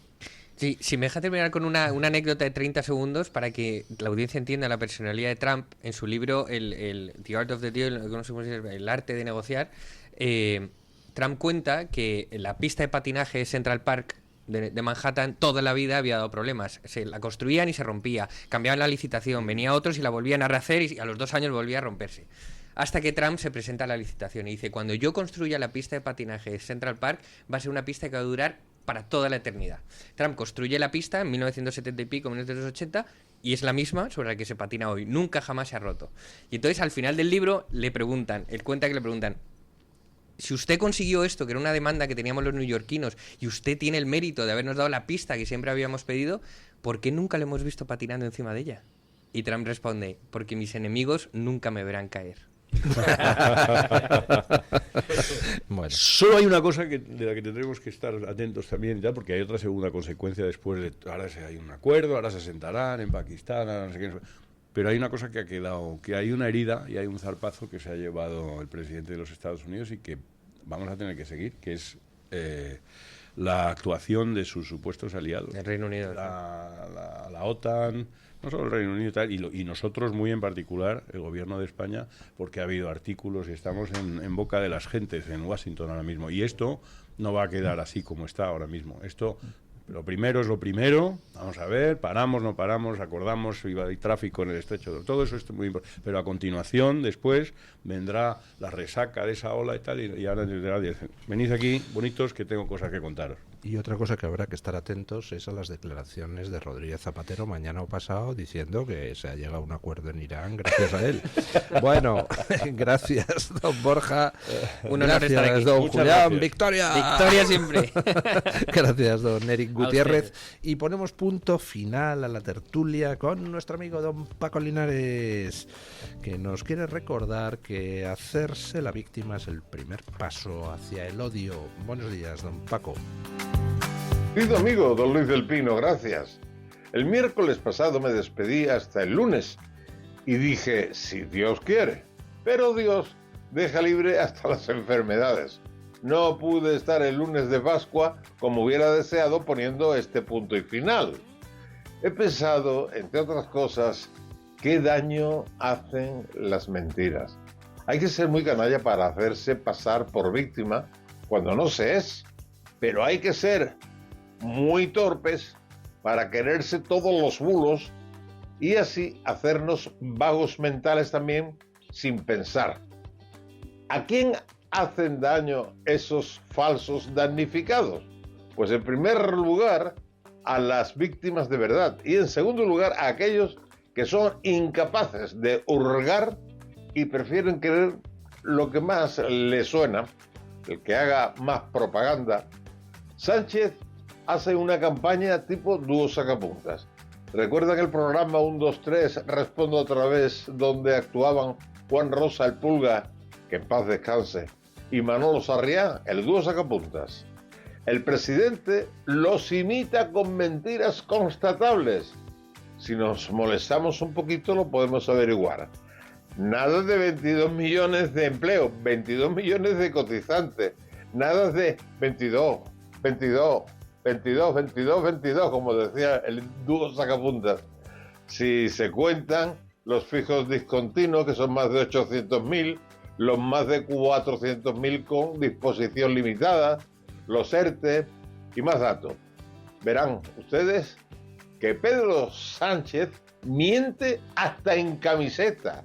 Sí, si me deja terminar con una anécdota de 30 segundos para que la audiencia entienda la personalidad de Trump, en su libro The Art of the Deal, no sé cómo se llama, el arte de negociar, Trump cuenta que la pista de patinaje de Central Park de Manhattan toda la vida había dado problemas. Se la construían y se rompía, cambiaban la licitación, venía otros y la volvían a rehacer y a los 2 años volvía a romperse. hasta que Trump se presenta a la licitación y dice, cuando yo construya la pista de patinaje de Central Park, va a ser una pista que va a durar para toda la eternidad. Trump construye la pista en 1970 y pico, 1980, y es la misma sobre la que se patina hoy. Nunca jamás se ha roto. Y entonces al final del libro le preguntan, él cuenta que le preguntan, si usted consiguió esto, que era una demanda que teníamos los neoyorquinos, y usted tiene el mérito de habernos dado la pista que siempre habíamos pedido, ¿por qué nunca le hemos visto patinando encima de ella? Y Trump responde, porque mis enemigos nunca me verán caer. Bueno. Solo hay una cosa de la que tendremos que estar atentos también, ya, porque hay otra segunda consecuencia después de... Ahora hay un acuerdo, ahora se sentarán en Pakistán, ahora no sé qué... Pero hay una cosa que ha quedado, que hay una herida y hay un zarpazo que se ha llevado el presidente de los Estados Unidos y que vamos a tener que seguir, que es la actuación de sus supuestos aliados. El Reino Unido. La OTAN, no solo el Reino Unido y tal, y nosotros muy en particular, el gobierno de España, porque ha habido artículos y estamos en boca de las gentes en Washington ahora mismo. Y esto no va a quedar así como está ahora mismo. Esto... Lo primero es lo primero, vamos a ver, paramos, no paramos, acordamos si hay tráfico en el estrecho, todo eso es muy importante. Pero a continuación, después, vendrá la resaca de esa ola y tal, y ahora venid aquí, bonitos, que tengo cosas que contaros. Y otra cosa que habrá que estar atentos es a las declaraciones de Rodríguez Zapatero mañana o pasado diciendo que se ha llegado a un acuerdo en Irán gracias a él. Bueno, gracias, don Borja. Gracias, don Julián. Victoria. Victoria siempre. Gracias, don Eric Gutiérrez. Y ponemos punto final a la tertulia con nuestro amigo don Paco Linares, que nos quiere recordar que hacerse la víctima es el primer paso hacia el odio. Buenos días, don Paco. Querido amigo, don Luis del Pino, gracias. El miércoles pasado me despedí hasta el lunes y dije, si Dios quiere. Pero Dios deja libre hasta las enfermedades. No pude estar el lunes de Pascua como hubiera deseado poniendo este punto y final. He pensado, entre otras cosas, qué daño hacen las mentiras. Hay que ser muy canalla para hacerse pasar por víctima cuando no se es, pero hay que ser muy torpes para quererse todos los bulos y así hacernos vagos mentales también sin pensar. ¿A quién hacen daño esos falsos damnificados? Pues en primer lugar a las víctimas de verdad y en segundo lugar a aquellos que son incapaces de hurgar y prefieren creer lo que más les suena, el que haga más propaganda. Sánchez hace una campaña tipo dúo sacapuntas. ¿Recuerdan el programa 1, 2, 3, Respondo otra vez, donde actuaban Juan Rosa el Pulga, que en paz descanse, y Manolo Sarriá, el dúo sacapuntas? El presidente los imita con mentiras constatables. Si nos molestamos un poquito lo podemos averiguar. Nada de 22 millones de empleo, 22 millones de cotizantes, nada de 22, como decía el dúo sacapuntas. Si se cuentan los fijos discontinuos, que son más de 800.000, los más de 400.000 con disposición limitada, los ERTE y más datos. Verán ustedes que Pedro Sánchez miente hasta en camiseta,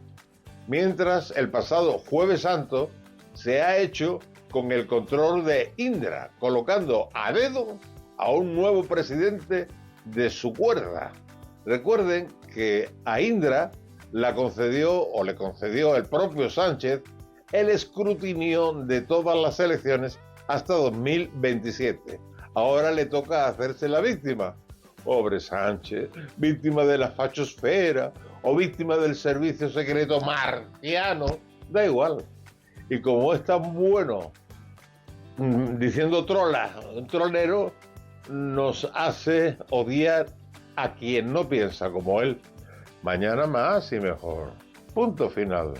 mientras el pasado Jueves Santo se ha hecho con el control de Indra, colocando a dedo a un nuevo presidente de su cuerda. Recuerden que a Indra le concedió el propio Sánchez el escrutinio de todas las elecciones hasta 2027. Ahora le toca hacerse la víctima. Pobre Sánchez, víctima de la fachosfera o víctima del servicio secreto marciano, da igual. Y como es tan bueno diciendo tronero, nos hace odiar a quien no piensa como él. Mañana más y mejor. Punto final.